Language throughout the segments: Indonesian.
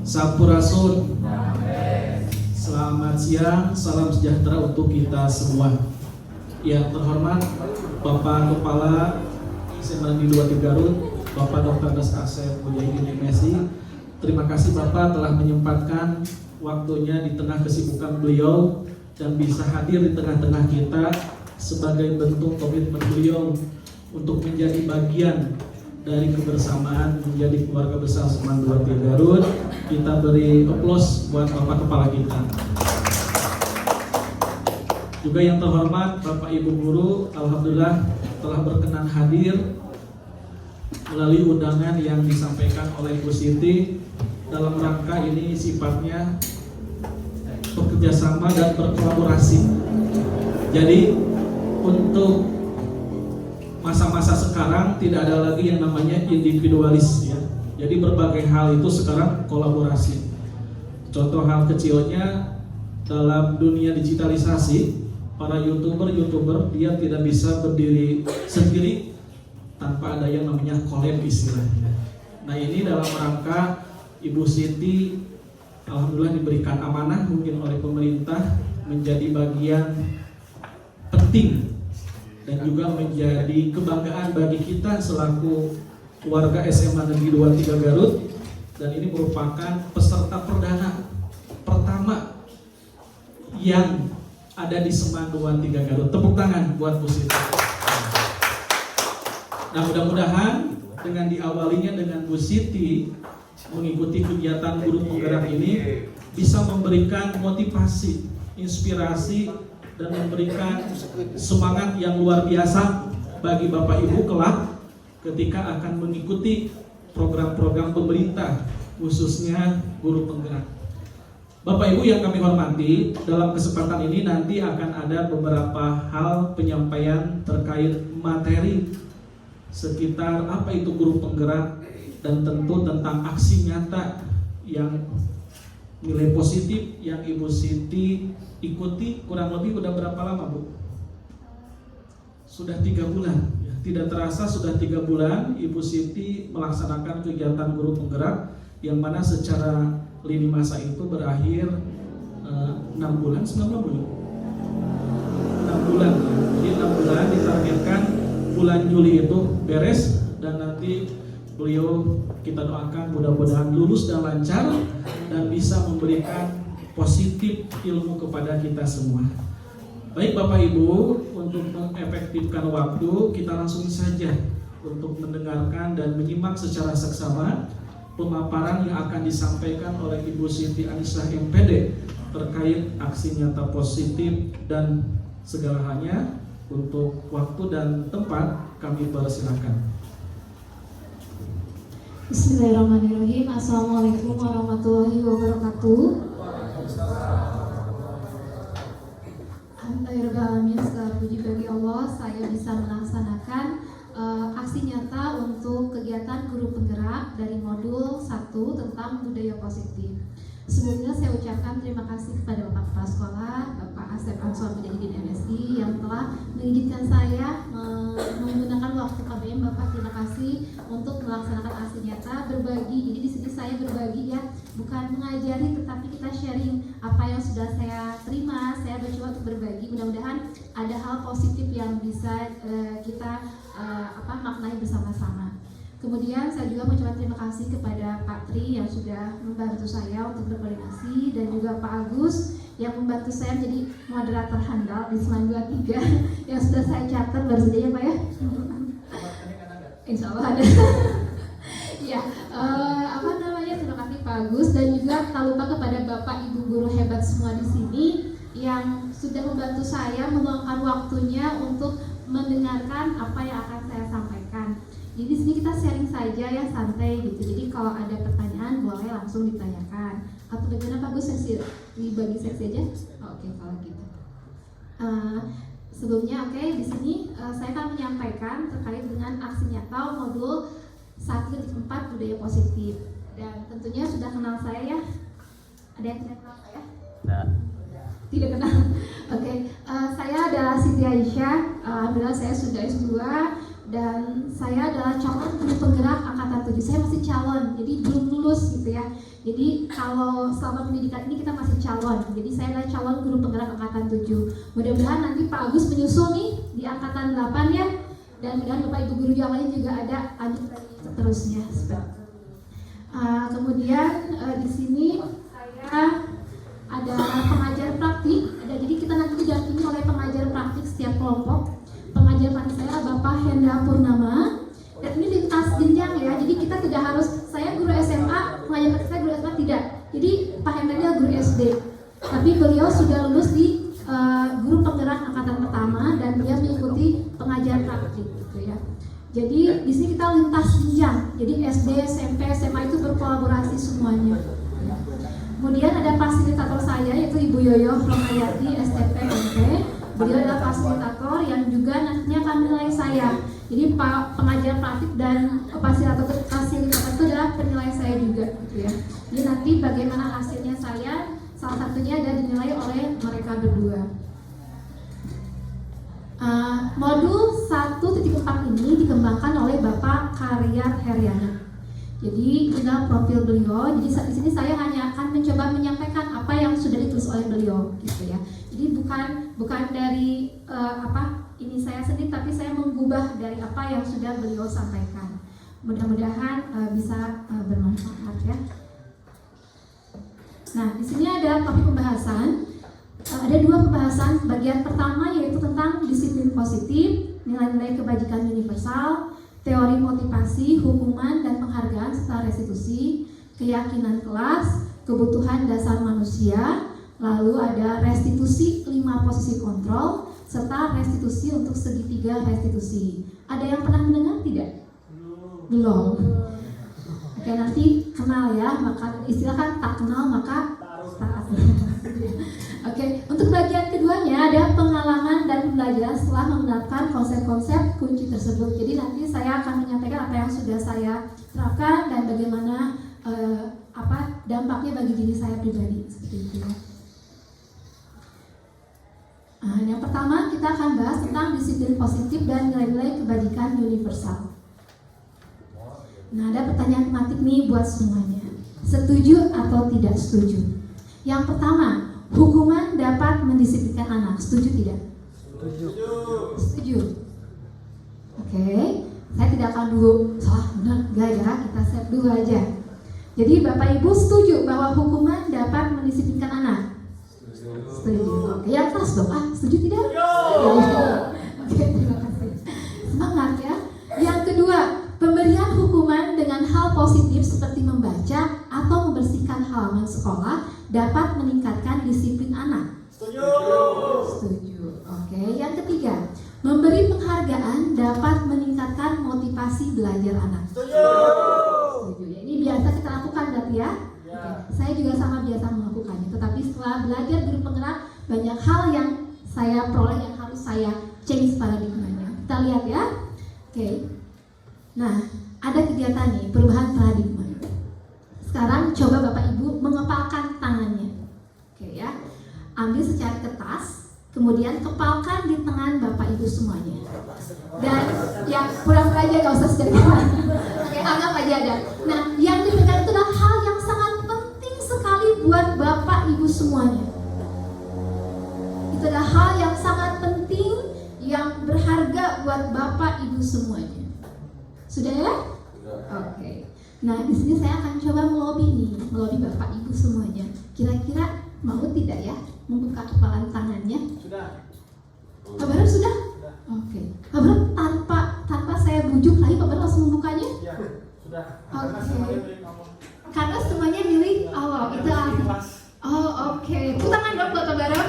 Sampurasun. Selamat siang, salam sejahtera untuk kita semua. Yang terhormat Bapak Kepala SMA Negeri 2 Garut, Bapak Dr. Das Asep Mujahidin MSI. Terima kasih Bapak telah menyempatkan waktunya di tengah kesibukan beliau dan bisa hadir di tengah-tengah kita sebagai bentuk komitmen beliau untuk menjadi bagian dari kebersamaan menjadi keluarga besar Seman 23 Garut. Kita beri aplaus buat Bapak Kepala kita. Juga yang terhormat Bapak Ibu Guru, alhamdulillah telah berkenan hadir melalui undangan yang disampaikan oleh Bu Siti. Dalam rangka ini sifatnya bekerjasama dan berkolaborasi. Jadi untuk masa-masa sekarang tidak ada lagi yang namanya individualis ya. Jadi berbagai hal itu sekarang kolaborasi. Contoh hal kecilnya dalam dunia digitalisasi, para YouTuber dia tidak bisa berdiri sendiri tanpa ada yang namanya collab istilahnya. Nah, ini dalam rangka Ibu Siti alhamdulillah diberikan amanah mungkin oleh pemerintah menjadi bagian penting dan juga menjadi kebanggaan bagi kita selaku keluarga SMA Negeri 23 Garut, dan ini merupakan peserta perdana pertama yang ada di SMA 23 Garut. Tepuk tangan buat Bu Siti. Nah, mudah-mudahan dengan diawalinya dengan Bu Siti mengikuti kegiatan guru penggerak ini bisa memberikan motivasi, inspirasi, dan memberikan semangat yang luar biasa bagi Bapak Ibu kelak ketika akan mengikuti program-program pemerintah khususnya guru penggerak. Bapak Ibu yang kami hormati, dalam kesempatan ini nanti akan ada beberapa hal penyampaian terkait materi sekitar apa itu guru penggerak dan tentu tentang aksi nyata yang nilai positif yang Ibu Siti ikuti. Kurang lebih udah berapa lama Bu? Sudah 3 bulan ya. Tidak terasa sudah 3 bulan Ibu Siti melaksanakan kegiatan guru penggerak yang mana secara lini masa itu berakhir 6 bulan, 9 bulan 6 bulan ya. Jadi 6 bulan ditargetkan bulan Juli itu beres, dan nanti beliau kita doakan mudah-mudahan lulus dan lancar dan bisa memberikan positif ilmu kepada kita semua. Baik Bapak Ibu, untuk mengefektifkan waktu kita langsung saja untuk mendengarkan dan menyimak secara seksama pemaparan yang akan disampaikan oleh Ibu Siti Anissa MPD terkait aksi nyata positif dan segala halnya. Untuk waktu dan tempat kami persilakan. Bismillahirrahmanirrahim. Assalamualaikum warahmatullahi wabarakatuh. Alhamdulillahirrahmanirrahim. Segala puji bagi Allah, saya bisa melaksanakan aksi nyata untuk kegiatan guru penggerak dari modul 1 tentang budaya positif. Sebelumnya saya ucapkan terima kasih kepada Bapak Kepala Sekolah, Bapak Asep Ansor Mujahidin MSI yang telah mengizinkan saya menggunakan waktu KBM. Bapak, terima kasih untuk melaksanakan aksi nyata berbagi. Jadi di sini saya berbagi ya, bukan mengajari tetapi kita sharing apa yang sudah saya terima. Saya mencoba untuk berbagi. Mudah-mudahan ada hal positif yang bisa kita maknai bersama-sama. Kemudian saya juga mengucapkan terima kasih kepada Pak Tri yang sudah membantu saya untuk berkoordinasi, dan juga Pak Agus yang membantu saya menjadi moderator handal di Seman 23 yang sudah saya catat baru saja ya Pak ya. Insya Allah ada. Ya, terima kasih Pak Agus, dan juga tak lupa kepada Bapak Ibu guru hebat semua di sini yang sudah membantu saya meluangkan waktunya untuk mendengarkan apa yang akan saya sampaikan. Jadi di sini kita sharing saja ya, santai gitu. Jadi kalau ada pertanyaan boleh langsung ditanyakan. Atau bagaimana Pak Gus, dibagi seksi aja? Oke, kalau gitu. Sebelumnya di sini saya akan menyampaikan terkait dengan aksi nyata modul 1.4 budaya positif. Dan tentunya sudah kenal saya ya. Ada yang tidak kenal saya? Tidak kenal. Saya adalah Siti Aisyah. Alhamdulillah saya sudah S2 dan saya adalah calon guru penggerak angkatan 7. Saya masih calon, jadi belum lulus gitu ya. Jadi kalau selama pendidikan ini kita masih calon. Jadi saya adalah calon guru penggerak angkatan 7. Mudah-mudahan nanti Pak Agus menyusul nih di angkatan 8 ya. Dan mudah-mudahan Bapak Ibu guru yang lain juga ada lanjut seterusnya. Kemudian di sini saya ada pengajar praktik. Jadi kita nanti didampingi oleh pengajar praktik setiap kelompok. Pengajar praktik saya Bapak Hendra Purnama. Dan ini lintas jenjang ya. Jadi kita tidak harus saya guru SMA, pengajar praktik saya guru SMA tidak. Jadi Pak Hendra dia guru SD. Tapi beliau sudah lulus di guru penggerak angkatan pertama dan dia mengikuti pengajar praktik gitu ya. Jadi di sini kita lintas jenjang. Jadi SD, SMP, SMA itu berkolaborasi semuanya. Kemudian ada fasilitator saya yaitu Ibu Yoyo Romayati STP MP. Beliau adalah fasilitator yang juga nantinya akan menilai saya. Jadi Pak pengajar praktik dan fasilitator itu adalah penilai saya juga gitu ya. Jadi nanti bagaimana hasilnya saya salah satunya ada dinilai oleh mereka berdua. Modul 1.4 ini dikembangkan oleh Bapak Karyat Heriana. Jadi inilah profil beliau. Jadi di sini saya hanya akan mencoba menyampaikan apa yang sudah ditulis oleh beliau, gitu ya. Jadi bukan dari ini saya sendiri, tapi saya mengubah dari apa yang sudah beliau sampaikan. Mudah-mudahan bisa bermanfaat ya. Nah, di sini ada topik pembahasan. Ada 2 pembahasan. Bagian pertama yaitu tentang disiplin positif, nilai-nilai kebajikan universal, teori motivasi, hukuman dan penghargaan serta restitusi, keyakinan kelas, kebutuhan dasar manusia, lalu ada restitusi 5 posisi kontrol, serta restitusi untuk segitiga restitusi. Ada yang pernah mendengar tidak? Belum. Oke, nanti kenal ya, maka istilah kan tak kenal maka taat. Oke, untuk bagian keduanya ada pengalaman dan pembelajaran setelah menerapkan konsep-konsep kunci tersebut. Jadi nanti saya akan menyampaikan apa yang sudah saya terapkan dan bagaimana dampaknya bagi diri saya pribadi seperti itu. Yang pertama kita akan bahas tentang disiplin positif dan nilai-nilai kebajikan universal. Nah, ada pertanyaan tematik nih buat semuanya. Setuju atau tidak setuju? Yang pertama, hukuman dapat mendisiplinkan anak. Setuju tidak? Setuju. Setuju. Oke, saya tidak akan dulu salah benar enggak ya, kita set dulu aja. Jadi Bapak Ibu setuju bahwa hukuman dapat mendisiplinkan anak? Setuju. Oke, yang keras dong. Setuju tidak? Oke, terima kasih. Semangat ya. Yang kedua, pemberian hukuman dengan hal positif seperti membaca atau membersihkan halaman sekolah dapat meningkatkan disiplin anak. Setuju. Setuju. Oke, yang ketiga, memberi penghargaan dapat meningkatkan motivasi belajar anak. Setuju. Setuju. Ya, ini biasa kita lakukan berarti ya. Oke. Saya juga sama biasa melakukannya. Tetapi setelah belajar guru penggerak, banyak hal yang saya peroleh yang harus saya change paradigmanya. Kita lihat ya. Oke. Nah, ada kegiatan nih, perubahan paradigma. Sekarang coba Bapak Ibu mengepalkan tangannya. Oke ya. Ambil secari kertas, kemudian kepalkan di tangan Bapak Ibu semuanya. Dan yang pura-pura aja gak usah secari kertas. Oke, anggap aja ada. Nah, yang dipegang itu adalah hal yang sangat penting sekali buat Bapak Ibu semuanya. Itu adalah hal yang sangat penting, yang berharga buat Bapak Ibu semuanya. Sudah ya? Oke. Nah, di sini saya akan coba melobi Bapak Ibu semuanya. Kira-kira mau tidak ya membuka kepalan tangannya? Sudah. Pak Baru sudah? Oke. Pak Baru tanpa saya bujuk lagi Pak Baru langsung membukanya? Iya, sudah. Oke. Karena semuanya milik Allah. Itu arti. Oh, oke. Tepuk tangan dong buat Pak Baru.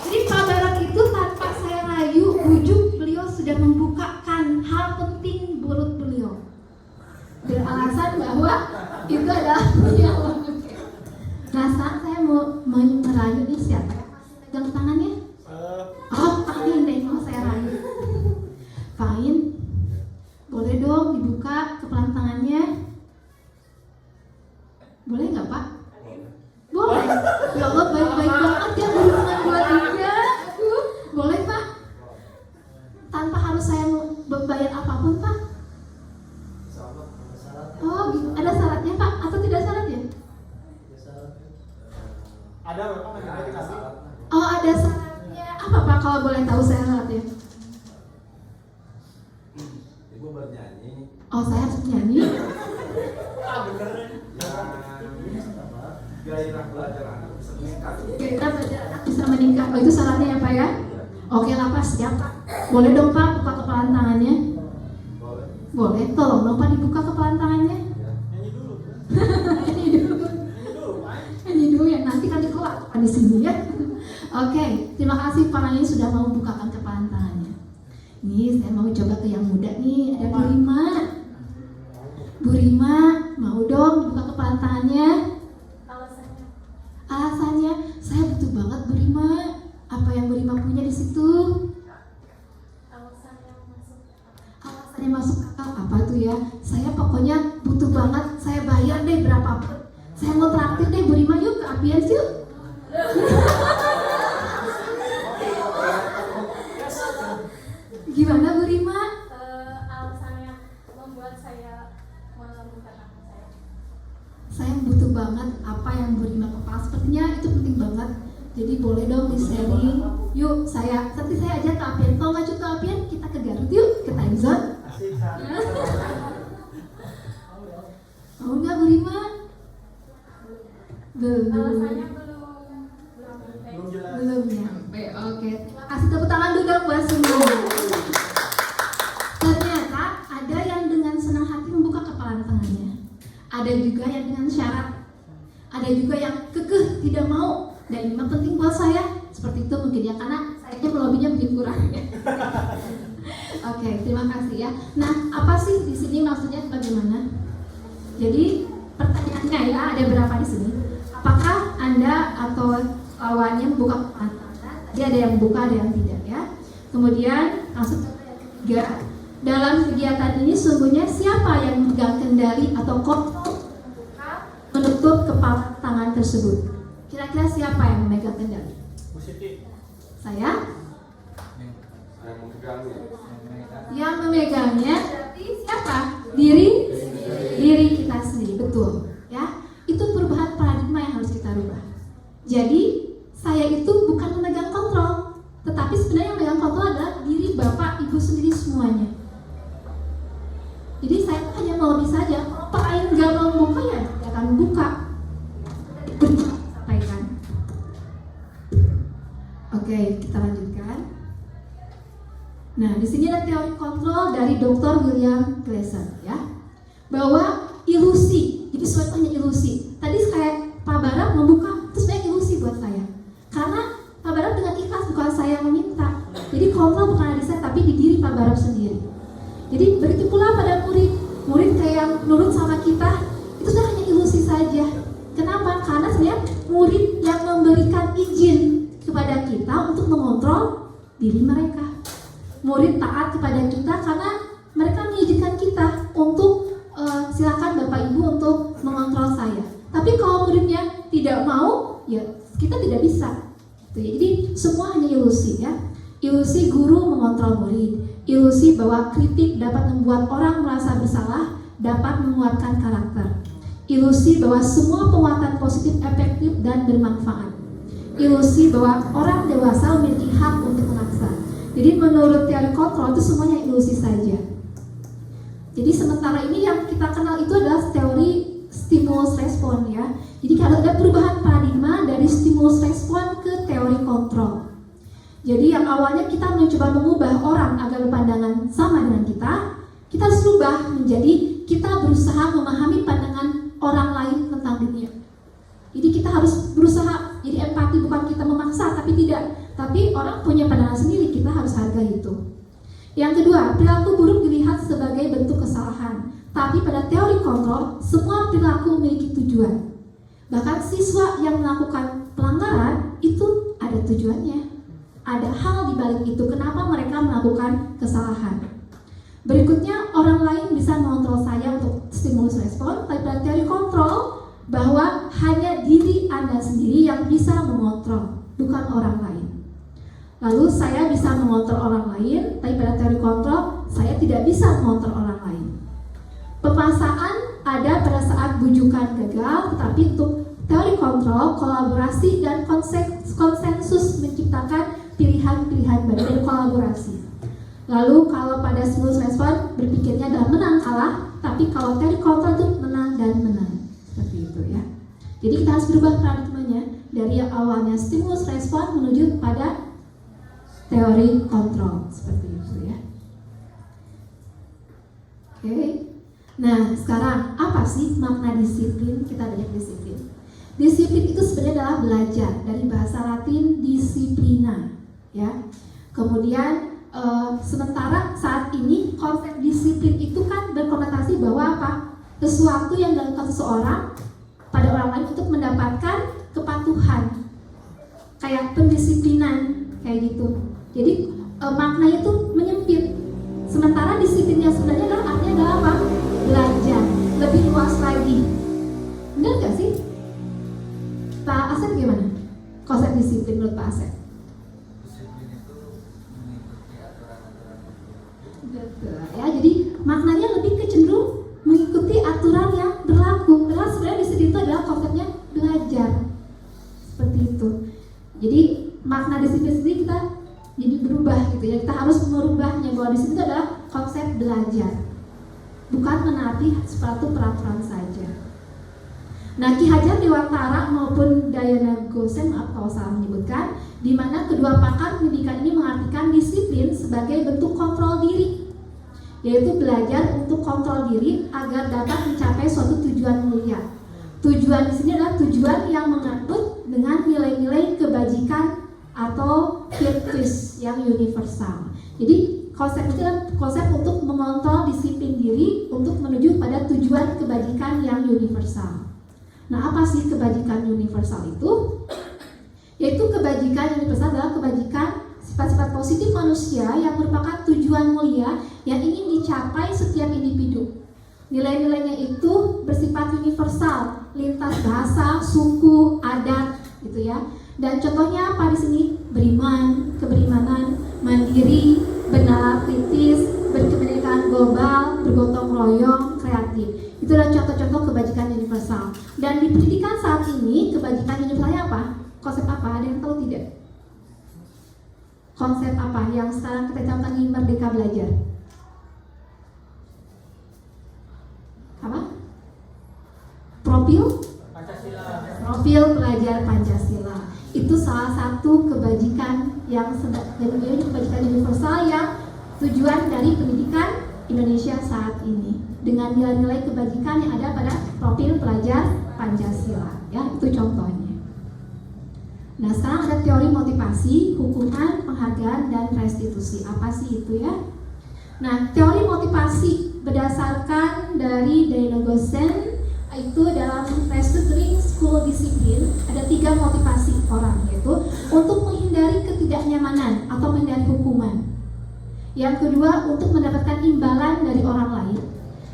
Jadi Pak Baru itu tanpa saya rayu, bujuk, beliau sudah membukakan hal penting buat beliau. Beralasan bahwa itu adalah punya Allah. Nah, saat saya mau merayu nih siapa? Pegang tangannya? Pain deh, mau saya rayu. Pain, boleh dong dibuka kepalan tangannya? Boleh nggak Pak? Boleh. Ya Allah, baik-baik banget ya berhubungan 2 3. Boleh Pak? Tanpa harus saya boleh tahu sehat ya? Ibu bernyanyi. Oh, saya harus nyanyi. Gairah belajar anak bisa meningkat. Kita belajar anak bisa meningkat. Oh, itu syaratnya ya Pak ya? Oke lah Pak, siap Pak. Boleh dong Pak buka kepalan tangannya? Boleh. Boleh, tolong dong Pak dibuka kepalan tangannya. Nyanyi dulu. Nyanyi dulu. Nyanyi dulu ya, nanti kan dikeluar di sini ya. Oke, terima kasih Pak ini sudah mau bukakan kepalan tangannya. Nih, saya mau coba ke yang muda nih, ada Bu Rima. Bu Rima, mau dong dibuka kepalan tangannya? Alasannya, saya butuh banget Bu Rima. Apa yang Bu Rima punya di situ? Alasannya masuk akal apa tuh ya? Saya pokoknya butuh banget. Saya bayar deh berapapun. Saya mau traktir deh Bu Rima, yuk ke Apians yuk. Gimana Bu Rima? Alasannya membuat saya menemukan anak saya. Saya butuh banget apa yang Bu Rima kepala. Sepertinya itu penting banget. Jadi boleh dong di sharing. Yuk, nanti saya ajak ke Apian. Kalau nggak ke Apian, kita ke Garut yuk, ke time zone. Asik kan? Mau nggak Bu Rima? Belum. Alasannya Belum jelas. Belum nyampe. Oke. Terima kasih, tepuk tangan dulu dong buat semua. Ternyata ada yang dengan senang hati membuka kepalan tangannya. Ada juga yang dengan syarat. Ada juga yang kekeh tidak mau. Dan ini memang penting buat saya. Seperti itu mungkin ya, karena saya melobinya mungkin kurang ya. Oke, terima kasih ya. Nah, apa sih di sini maksudnya bagaimana? Jadi pertanyaannya ya, ada berapa di sini? Apakah Anda atau lawannya membuka kepalan tangan? Tadi ada yang membuka, ada yang tidak ya. Kemudian langsung ke yang ketiga. Dalam kegiatan ini sungguhnya siapa yang memegang kendali atau kontrol menutup kepalan tangan tersebut? Kira-kira siapa yang memegang kendali? Bu Siti. Saya? Saya memegangnya. Yang memegangnya berarti siapa? Diri kita sendiri, betul ya. Itu perubahan paradigma yang harus kita rubah. Jadi saya itu bukan memegang kontrol, tetapi sebenarnya yang memegang kontrol adalah diri Bapak Ibu sendiri semuanya. Jadi saya hanya mau saja. Kalau Pak Ain nggak mau buka ya dia akan buka. Sampaikan. Oke, kita lanjutkan. Nah, di sini ada teori kontrol dari Dr. William Glasser ya, bahwa ilusi. Jadi suatu hanya ilusi. Tadi kayak Pak Barat membuka, itu sebenarnya ilusi buat saya. Karena Pak Barat dengan ikhlas, bukan saya yang meminta. Jadi kontrol bukan ada di saya, tapi di diri Pak Barat sendiri. Jadi begitu pula pada murid kayak yang nurut sama kita, itu sudah hanya ilusi saja. Kenapa? Karena sebenarnya murid yang memberikan izin kepada kita untuk mengontrol diri mereka. Murid taat kepada kita karena mereka mengizinkan kita untuk silakan Bapak Ibu untuk mengontrol saya. Tapi kalau muridnya tidak mau, ya kita tidak bisa. Jadi semua hanya ilusi ya. Ilusi guru mengontrol murid, ilusi bahwa kritik dapat membuat orang merasa bersalah, dapat menguatkan karakter. Ilusi bahwa semua penguatan positif efektif dan bermanfaat. Ilusi bahwa orang dewasa memiliki hak untuk memaksa. Jadi menurut teori kontrol itu semuanya ilusi saja. Jadi sementara ini yang kita kenal itu adalah teori stimulus respon ya. Jadi kalau ada perubahan paradigma dari stimulus respon ke teori kontrol. Jadi yang awalnya kita mencoba mengubah orang agar berpandangan sama dengan kita harus rubah menjadi kita berusaha memahami pandangan orang lain tentang dunia. Jadi kita harus berusaha jadi empati, bukan kita memaksa, tapi tidak. Tapi orang punya pandangan sendiri, kita harus hargai itu. Yang kedua, perilaku buruk dilihat sebagai bentuk kesalahan. Tapi pada teori kontrol, semua perilaku memiliki tujuan. Bahkan siswa yang melakukan pelanggaran itu ada tujuannya. Ada hal di balik itu, kenapa mereka melakukan kesalahan. Berikutnya, orang lain bisa mengontrol saya untuk stimulus respon, tapi pada teori kontrol bahwa hanya diri Anda sendiri yang bisa mengontrol, bukan orang lain. Lalu saya bisa mengontrol orang lain, tapi pada teori kontrol saya tidak bisa mengontrol orang lain. Pemaksaan ada pada saat bujukan gagal, tetapi untuk teori kontrol, kolaborasi dan konsensus menciptakan pilihan-pilihan baru dan kolaborasi. Lalu kalau pada stimulus respon berpikirnya adalah menang kalah, tapi kalau teori kontrol itu menang dan menang. Seperti itu ya. Jadi kita harus berubah paradigmanya dari yang awalnya stimulus respon menuju pada teori kontrol. Seperti itu ya. Oke. Nah, sekarang apa sih makna disiplin? Kita belajar disiplin. Disiplin itu sebenarnya adalah belajar, dari bahasa Latin disiplina, ya. Kemudian sementara saat ini konsep disiplin itu kan berkonotasi bahwa apa? Sesuatu yang dilakukan seseorang pada orang lain untuk mendapatkan kepatuhan, kayak pendisiplinan, kayak gitu. Jadi maknanya itu menyempit. Sementara disiplinnya sebenarnya adalah artinya adalah apa? Belajar lebih luas lagi. Benar gak sih? Pak Asep gimana? Konsep disiplin menurut Pak Asep? Disiplin itu mengikuti aturan-aturan. Betul ya, jadi maknanya lebih kecenderung mengikuti aturan yang berlaku. Karena sebenarnya disiplin itu adalah konsepnya belajar. Seperti itu. Jadi makna disiplin sendiri kita jadi berubah gitu ya. Kita harus merubahnya bahwa disiplin itu adalah konsep belajar, bukan menaati suatu peraturan saja. Nah, Ki Hajar Dewantara maupun Diana Gosen, maaf kalau salah menyebutkan, di mana kedua pakar pendidikan ini mengartikan disiplin sebagai bentuk kontrol diri, yaitu belajar untuk kontrol diri agar dapat mencapai suatu tujuan mulia. Tujuan di sini adalah tujuan yang mengatut dengan nilai-nilai kebajikan atau virtus yang universal. Jadi konsep itu adalah konsep untuk mengontrol disiplin diri untuk menuju pada tujuan kebajikan yang universal. Nah, apa sih kebajikan universal itu? Yaitu kebajikan universal adalah kebajikan sifat-sifat positif manusia yang merupakan tujuan mulia yang ingin dicapai setiap individu. Nilai-nilainya itu bersifat universal, lintas bahasa, suku, adat, gitu ya. Dan contohnya apa di sini? Beriman, keberimanan, mandiri, benar, kritis, berkebinekaan global, bergotong royong, kreatif. Itu adalah contoh-contoh kebajikan universal. Dan di pendidikan saat ini, kebajikan universalnya apa? Konsep apa? Ada yang tahu tidak? Konsep apa yang sekarang kita camkan di Merdeka Belajar? Apa? Profil? Pancasila. Profil pelajar Pancasila. Itu salah satu kebajikan yang menjadi kebajikan universal yang tujuan dari pendidikan Indonesia saat ini, dengan nilai-nilai kebajikan yang ada pada profil pelajar Pancasila, ya, itu contohnya. Nah, sekarang ada teori motivasi, hukuman, penghargaan, dan restitusi. Apa sih itu ya? Nah, teori motivasi berdasarkan dari Diana Gosen itu dalam Restructuring School Discipline ada 3 motivasi orang, yaitu untuk menghindari ketidaknyamanan atau menghindari hukuman. Yang kedua, untuk mendapatkan imbalan dari orang lain.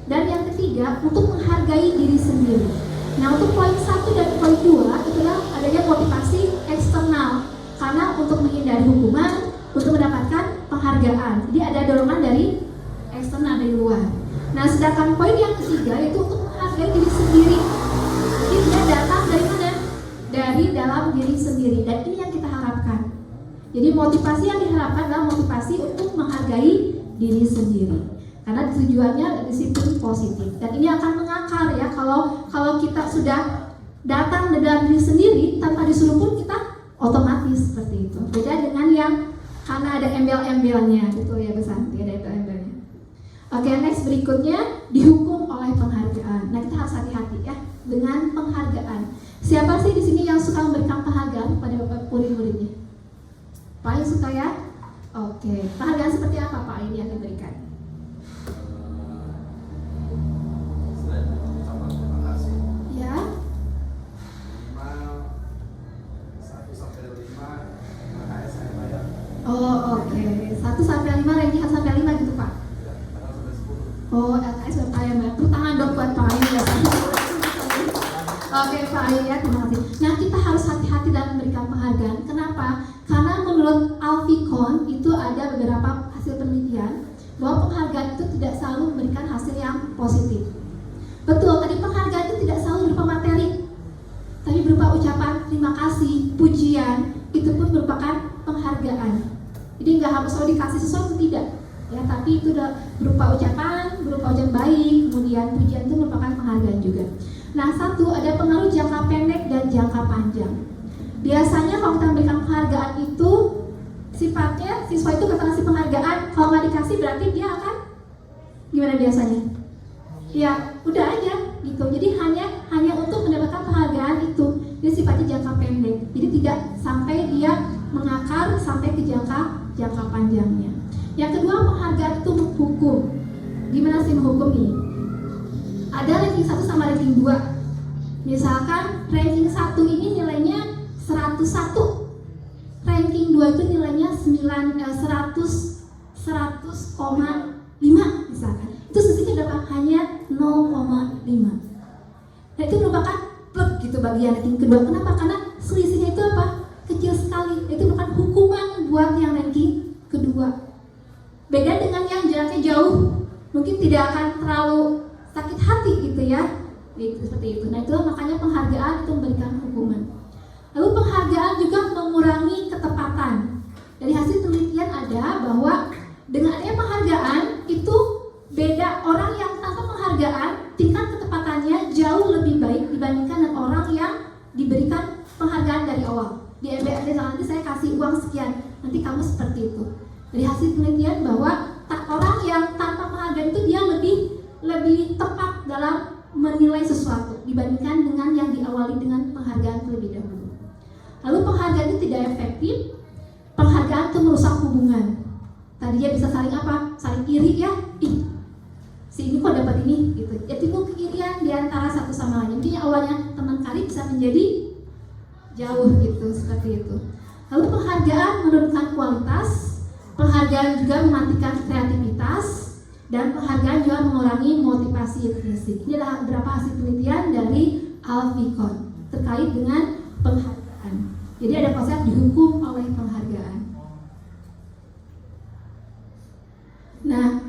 Dan yang ketiga, untuk menghargai diri sendiri. Nah, untuk poin 1 dan poin 2 itulah adanya motivasi eksternal, karena untuk menghindari hukuman, untuk mendapatkan penghargaan. Jadi ada dorongan dari eksternal, dari luar. Nah, sedangkan poin yang ketiga itu untuk menghargai diri sendiri. Jadi dia datang dari mana? Dari dalam diri sendiri. Dan ini yang kita harapkan. Jadi motivasi yang diharapkan adalah motivasi untuk menghargai diri sendiri, karena tujuannya disiplin positif. Dan ini akan mengakar ya, kalau kita sudah datang dalam diri sendiri tanpa disuruh pun kita otomatis seperti itu. Beda dengan yang karena ada embel-embelnya gitu ya, besar ada embel-embelnya. Oke, next berikutnya dihukum oleh penghargaan. Nah, kita harus hati-hati ya dengan penghargaan. Siapa sih di sini yang suka memberikan penghargaan pada murid-muridnya? Pak Ain suka ya? Oke, penghargaan seperti apa Pak Ain yang diberikan? Selain ucapan terima kasih, Ya, 1 sampai 5 HKS saya bayar. oh oke, 1 sampai 5, ranking 1 sampai 5 gitu Pak? Ya, kadang sampai 10. Oh, LKS Bapak ya Mbak, tepuk tangan dong buat Pak Ain ya. Oke Pak Ain ya, terima kasih. Nah, kita harus hati-hati dalam memberikan penghargaan. Kenapa? Karena menurut Alficon itu ada beberapa hasil penelitian bahwa penghargaan itu tidak selalu memberikan hasil yang positif. Betul, tadi penghargaan itu tidak selalu berupa materi, tapi berupa ucapan terima kasih, pujian, itu pun merupakan penghargaan. penghargaan. Jadi nggak harus selalu dikasih sesuatu, tidak ya, tapi itu udah berupa ucapan baik, kemudian pujian itu merupakan penghargaan juga. Nah, satu, ada pengaruh jangka pendek dan jangka panjang. Biasanya kalau kita memberikan penghargaan itu sifatnya siswa itu ketika kasih penghargaan, kalau nggak dikasih berarti dia akan gimana biasanya? Ya udah aja gitu. Jadi hanya untuk mendapatkan penghargaan itu, dia sifatnya jangka pendek. Jadi tidak sampai dia mengakar sampai ke jangka panjangnya. Yang kedua, penghargaan itu menghukum. Gimana sih menghukum ini? Ada ranking 1 sama ranking 2. Misalkan ranking 1 ini nilainya 101, ranking 2 itu nilainya 100,5 misalkan. Itu selisihnya berapa? Hanya 0,5. Nah, itu merupakan plek gitu bagian ranking kedua. Kenapa? Karena selisihnya itu apa? Kecil sekali. Itu merupakan hukuman buat yang ranking kedua. Beda dengan yang jaraknya jauh, mungkin tidak akan terlalu sakit hati gitu ya, gitu, seperti itu. Nah, itulah makanya penghargaan itu memberikan hukuman. Lalu penghargaan juga mengurangi ketepatan. Dari hasil penelitian ada bahwa dengan adanya penghargaan itu beda, orang yang tanpa penghargaan tingkat ketepatannya jauh lebih baik dibandingkan dengan orang yang diberikan penghargaan dari awal. Di MBRD nanti saya kasih uang sekian, nanti kamu seperti itu. Dari hasil penelitian bahwa orang yang tanpa penghargaan itu dia lebih tepat dalam menilai sesuatu dibandingkan dengan yang diawali dengan penghargaan terlebih dahulu. Lalu penghargaan itu tidak efektif, penghargaan itu merusak hubungan. Tadinya bisa saling apa? Saling iri ya, si ini kok dapat ini gitu. Ya timbul keirian di antara satu sama lain. Intinya awalnya teman karib bisa menjadi jauh gitu, seperti itu. Lalu penghargaan menurunkan kualitas, penghargaan juga mematikan kreativitas, dan penghargaan juga mengurangi motivasi intrinsik. Ini adalah beberapa hasil penelitian dari Alficon terkait dengan penghargaan. Jadi ada konsep dihukum oleh penghargaan. Nah,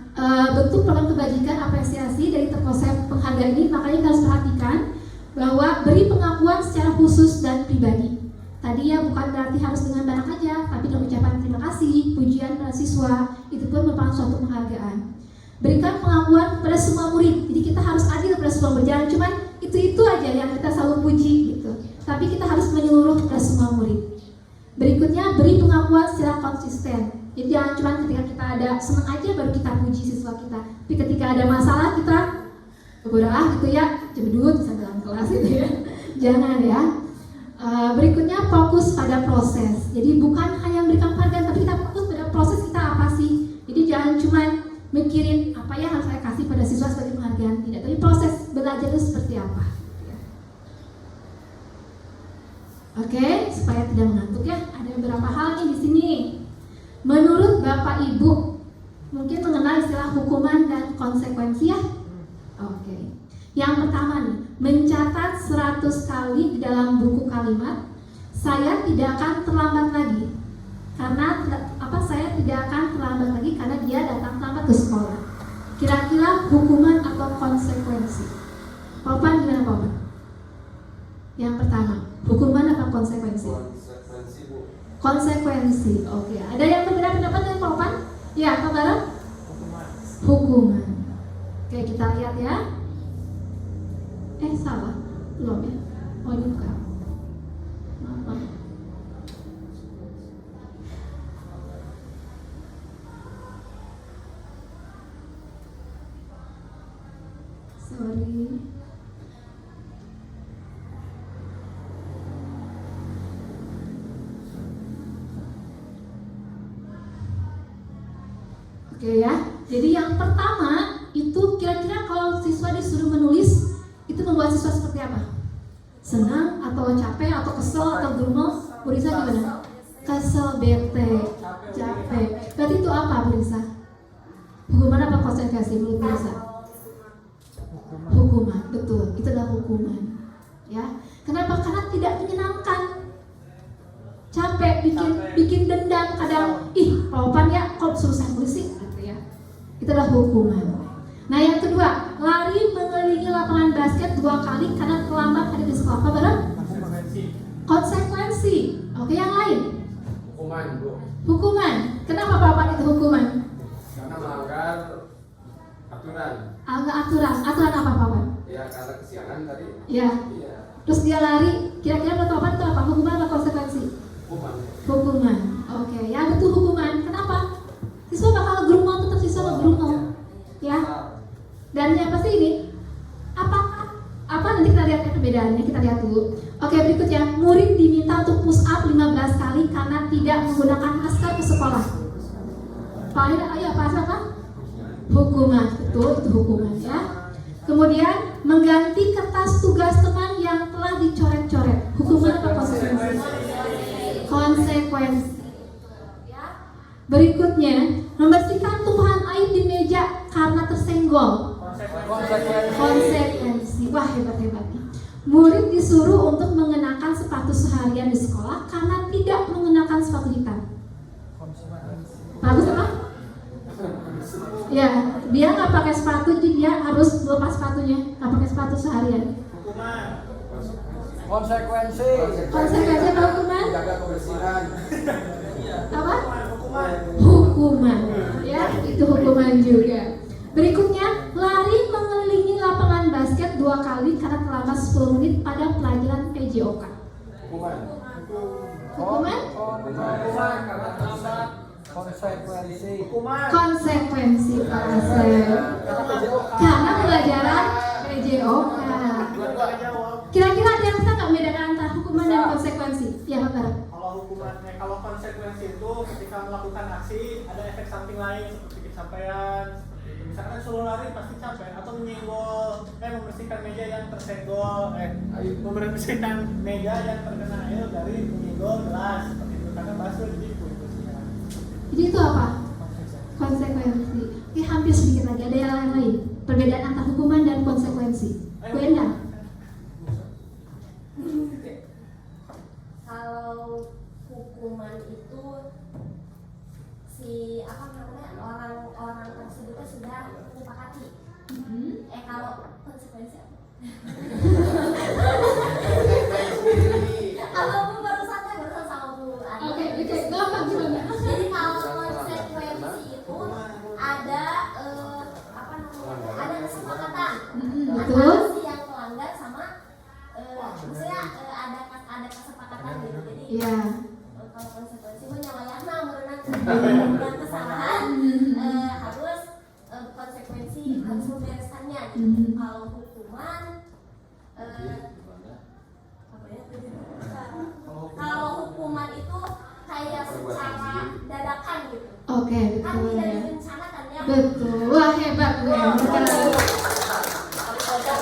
bentuk program kebajikan apresiasi dari konsep penghargaan ini, makanya kita harus perhatikan bahwa beri pengakuan secara khusus dan pribadi. Tadi ya bukan berarti harus dengan barang aja, tapi dengan ucapan terima kasih, pujian pada siswa, itu pun merupakan suatu penghargaan. Berikan pengakuan pada semua murid, jadi kita harus adil pada semua murid, jangan cuma itu aja yang kita selalu puji gitu, tapi kita harus menyeluruh pada semua murid. Berikutnya, beri pengakuan secara konsisten. Jadi jangan cuma ketika kita ada senang aja baru kita puji siswa kita, tapi ketika ada masalah kita berdoa gitu ya, cebedut bisa dalam kelas gitu ya, jangan ya. Berikutnya, fokus pada proses. Jadi bukan hanya memberikan penghargaan, tapi kita fokus pada proses kita apa sih. Jadi jangan cuma mikirin apa yang harus saya kasih pada siswa sebagai penghargaan, tidak, tapi proses belajar itu seperti apa. Oke, supaya tidak mengantuk ya, ada beberapa hal nih di sini. Menurut Bapak Ibu, mungkin mengenal istilah hukuman dan konsekuensi ya. Oke. Yang pertama nih, mencatat 100 kali di dalam buku kalimat, saya tidak akan terlambat lagi. Karena saya tidak akan terlambat lagi karena dia datang terlambat ke sekolah. Kira-kira hukuman atau konsekuensi? Papan gimana Papan? Yang pertama, hukuman atau konsekuensi? Konsekuensi, Bu. Konsekuensi. Oke. Ada yang berbeda pendapat dengan Papan? Ya, Pak Barang? Hukuman. Oke, kita lihat ya. Salah, belum ya? Oh, ini bukan. Maaf. Sorry. Oke ya. Jadi yang pertama itu kira-kira kalau siswa disuruh menulis itu membuat siswa seperti apa? Senang atau capek atau kesel atau gemes? Bu Risa gimana? Kesel, bete, capek. Berarti itu apa Bu Risa? Hukuman apa konsekuensi menurut Bu Risa? Hukuman, betul. Itu adalah hukuman. Ya. Kenapa? Karena tidak menyenangkan. Capek, bikin dendam kadang. Papan ya, kok suruh saya nulis sih? Gitu ya. Itu adalah hukuman. Nah yang kedua, lari mengelilingi lapangan basket 2 kali karena terlambat hari di sekolah. Apa bareng? Konsekuensi. Oke, yang lain? Hukuman, Bu. Hukuman. Kenapa Bapak itu hukuman? Karena melanggar aturan. Agak aturan. Aturan apa Bapak? Ya, karena kesiangan tadi. Ya. Iya. Terus dia lari. Kira-kira menurut Bapak itu apa? Hukuman atau konsekuensi? Hukuman. Hukuman. Oke, ya betul hukuman. Kenapa? Siswa bakal gerumau, tetap siswa gerumau. Ya. Dan yang pasti ini apa nanti kita lihat perbedaannya, kita lihat dulu. Oke, berikutnya, murid diminta untuk push up 15 kali karena tidak menggunakan masker ke sekolah. Apa? Hukuman, betul, itu hukuman ya. Kemudian mengganti kertas tugas teman yang telah dicoret-coret. Hukuman atau konsekuensi? Konsekuensi. Berikutnya, membersihkan tumpahan air di meja karena tersenggol. Konsekuensi. Wah, hebat-hebat nih. Murid disuruh untuk mengenakan sepatu seharian di sekolah karena tidak mengenakan sepatu hitam. Bagus apa? Ya, dia nggak pakai sepatu, jadi dia harus lepas sepatunya, nggak pakai sepatu seharian. Konsekuensi. Konsekuensi atau hukuman? Jaga kebersihan. Apa? Hukuman. Ya, itu hukuman juga. Berikutnya, lari mengelilingi lapangan basket 2 kali karena terlambat 10 menit pada pelajaran PJOK. Hukuman. Hukuman? Hukuman karena terlambat. Konsekuensi. Konsekuensi Pak Asep. Karena pelajaran PJOK. Kira-kira ada yang bisa nggak membedakan antara hukuman dan konsekuensi? Ya, Pak Barat. Kalau konsekuensi itu ketika melakukan aksi ada efek samping lain seperti kecapean, seperti itu. Misalkan suruh lari pasti capek atau membersihkan meja yang tersenggol, membersihkan meja yang terkena air dari menyenggol gelas seperti itu karena basuh jadi bersihnya. Jadi itu apa? Konsekuensi. Oke, hampir sedikit lagi. Ada yang lain? Perbedaan antara hukuman dan konsekuensi. Bu Endang. Kalau hukuman itu orang tersebut sudah menyepakati. Kalau konsekuensi apa? Aku baru sama Bu Ani. Oke, gampang gimana? Jadi kalau konsekuensi itu ada ada kesepakatan betul. antara si yang melanggar sama maksudnya ada kesepakatan gitu. Jadi Iya. kalau konsekuensi menyalahinya merenang kesalahan harus konsekuensi harus membereskannya gitu. Kalau hukuman kalau hukuman itu kayak secara dadakan gitu. Oke, Kan betul tidak ya. direncanakan ya. Betul. Wah, hebat Bu Endang.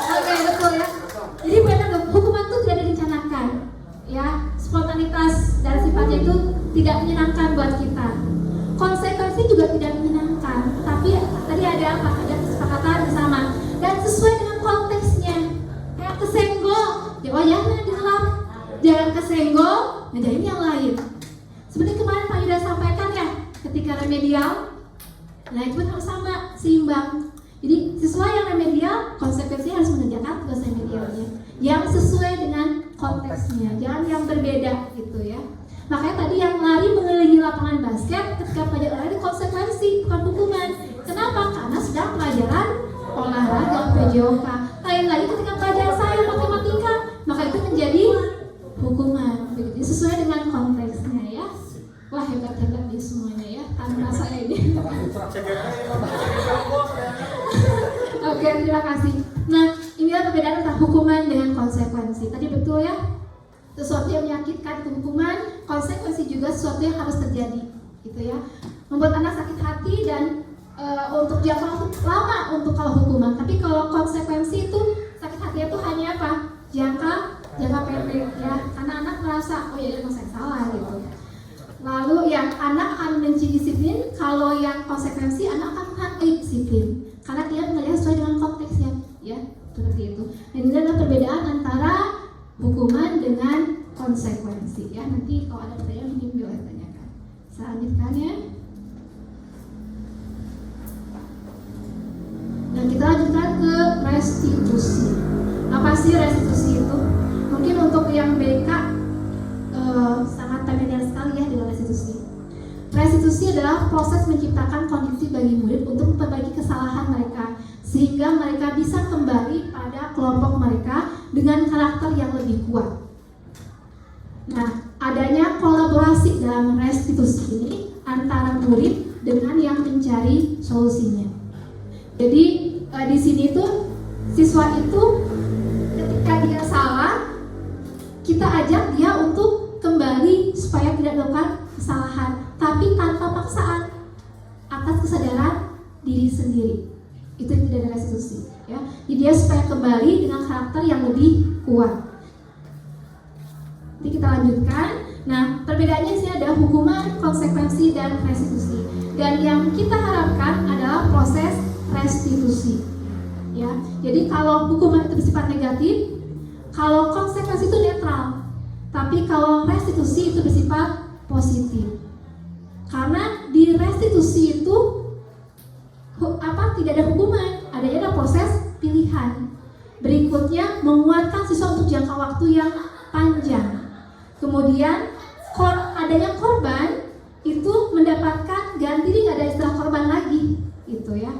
Oke, betul ya. Jadi Bu Endang, hukuman itu tidak direncanakan. Ya, spontanitas dan sifatnya itu tidak menyenangkan buat kita. Konsekuensi juga tidak menyenangkan. Tapi tadi ada apa? Ada kesepakatan bersama dan sesuai dengan konteksnya. Kayak kesenggol, ya wayahnya dilap. Jangan kesenggol, ngejain yang lain. Seperti kemarin Pak Yuda sampaikan ya, ketika remedial, nah itu harus sama, seimbang. Jadi sesuai yang remedial, konsekuensinya harus mengerjakan tugas remedialnya yang sesuai dengan konteksnya, jangan yang berbeda gitu ya. Makanya tadi yang lari mengelilingi lapangan basket ketika pelajaran lari konsekuensi, bukan hukuman. Kenapa? Karena sedang pelajaran olahraga PJOK. Lain lagi ketika pelajaran saya matematika, maka itu menjadi hukuman. Jadi sesuai dengan konteksnya ya. Wah, hebat-hebat nih semuanya ya, tanpa saya ini. Oke, terima kasih. Nah, inilah perbedaan antara hukuman dengan konsekuensi. Tadi betul ya, sesuatu yang menyakitkan itu hukuman, konsekuensi juga sesuatu yang harus terjadi, gitu ya. Membuat anak sakit hati dan untuk jangka waktu lama untuk kalau hukuman. Tapi kalau konsekuensi itu sakit hatinya itu hanya apa? Jangka pendek ya, karena anak merasa oh ya emang saya salah gitu. Lalu yang anak akan membenci disiplin, kalau yang konsekuensi anak akan menghargai disiplin karena dia melihat sesuai dengan konteksnya, ya seperti itu. Dan ini adalah perbedaan antara hukuman dengan konsekuensi. Ya nanti kalau ada pertanyaan mungkin boleh tanyakan. Selanjutnya, dan kita lanjutkan ke restitusi. Apa sih restitusi itu? Mungkin untuk yang BK sangat familiar sekali ya dengan restitusi. restitusi adalah proses menciptakan kondisi bagi murid untuk memperbaiki kesalahan mereka sehingga mereka bisa kembali pada kelompok mereka dengan karakter yang lebih kuat. Nah, adanya kolaborasi dalam restitusi ini antara murid dengan yang mencari solusinya. Jadi di sini tuh siswa itu ketika dia salah, kita ajak dia untuk kembali supaya tidak melakukan kesalahan, tapi tanpa paksaan, atas kesadaran diri sendiri. Itu yang tidak ada restitusi, ya. Jadi dia supaya kembali dengan karakter yang lebih kuat. Nanti kita lanjutkan. Nah, perbedaannya sih ada hukuman, konsekuensi, dan restitusi. Dan yang kita harapkan adalah proses restitusi. Ya, jadi kalau hukuman itu bersifat negatif, kalau konsekuensi itu netral, tapi kalau restitusi itu bersifat positif. Karena di restitusi itu tidak ada hukuman, ada proses pilihan. Berikutnya menguatkan siswa untuk jangka waktu yang panjang. Kemudian adanya korban itu mendapatkan ganti, nggak ada istilah korban lagi, gitu ya.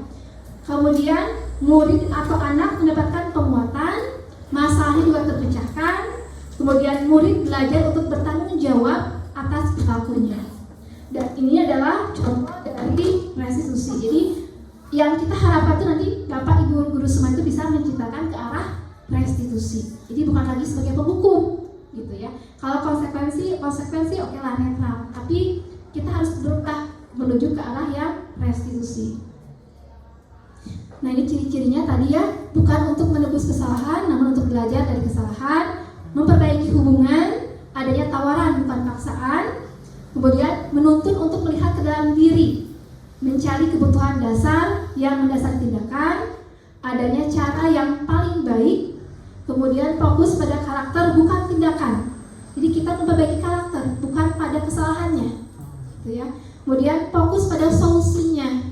Kemudian murid atau anak mendapatkan penguatan, masalahnya juga terpecahkan. Kemudian murid belajar untuk bertanggung jawab atas perilakunya. Dan ini adalah contoh dari restitusi. Jadi yang kita harapkan itu nanti Bapak Ibu guru semua itu bisa menciptakan ke arah restitusi. Jadi bukan lagi sebagai penghukum, gitu ya. Kalau konsekuensi oke lah netral, tapi kita harus berubah menuju ke arah yang restitusi. Nah, ini ciri-cirinya tadi ya, bukan untuk menebus kesalahan, namun untuk belajar dari kesalahan, memperbaiki hubungan, adanya tawaran bukan paksaan, kemudian menuntun untuk melihat ke dalam diri, mencari kebutuhan dasar yang mendasari tindakan, adanya cara yang paling baik, kemudian fokus pada karakter bukan tindakan. Jadi kita memperbaiki karakter bukan pada kesalahannya, gitu ya. Kemudian fokus pada solusinya,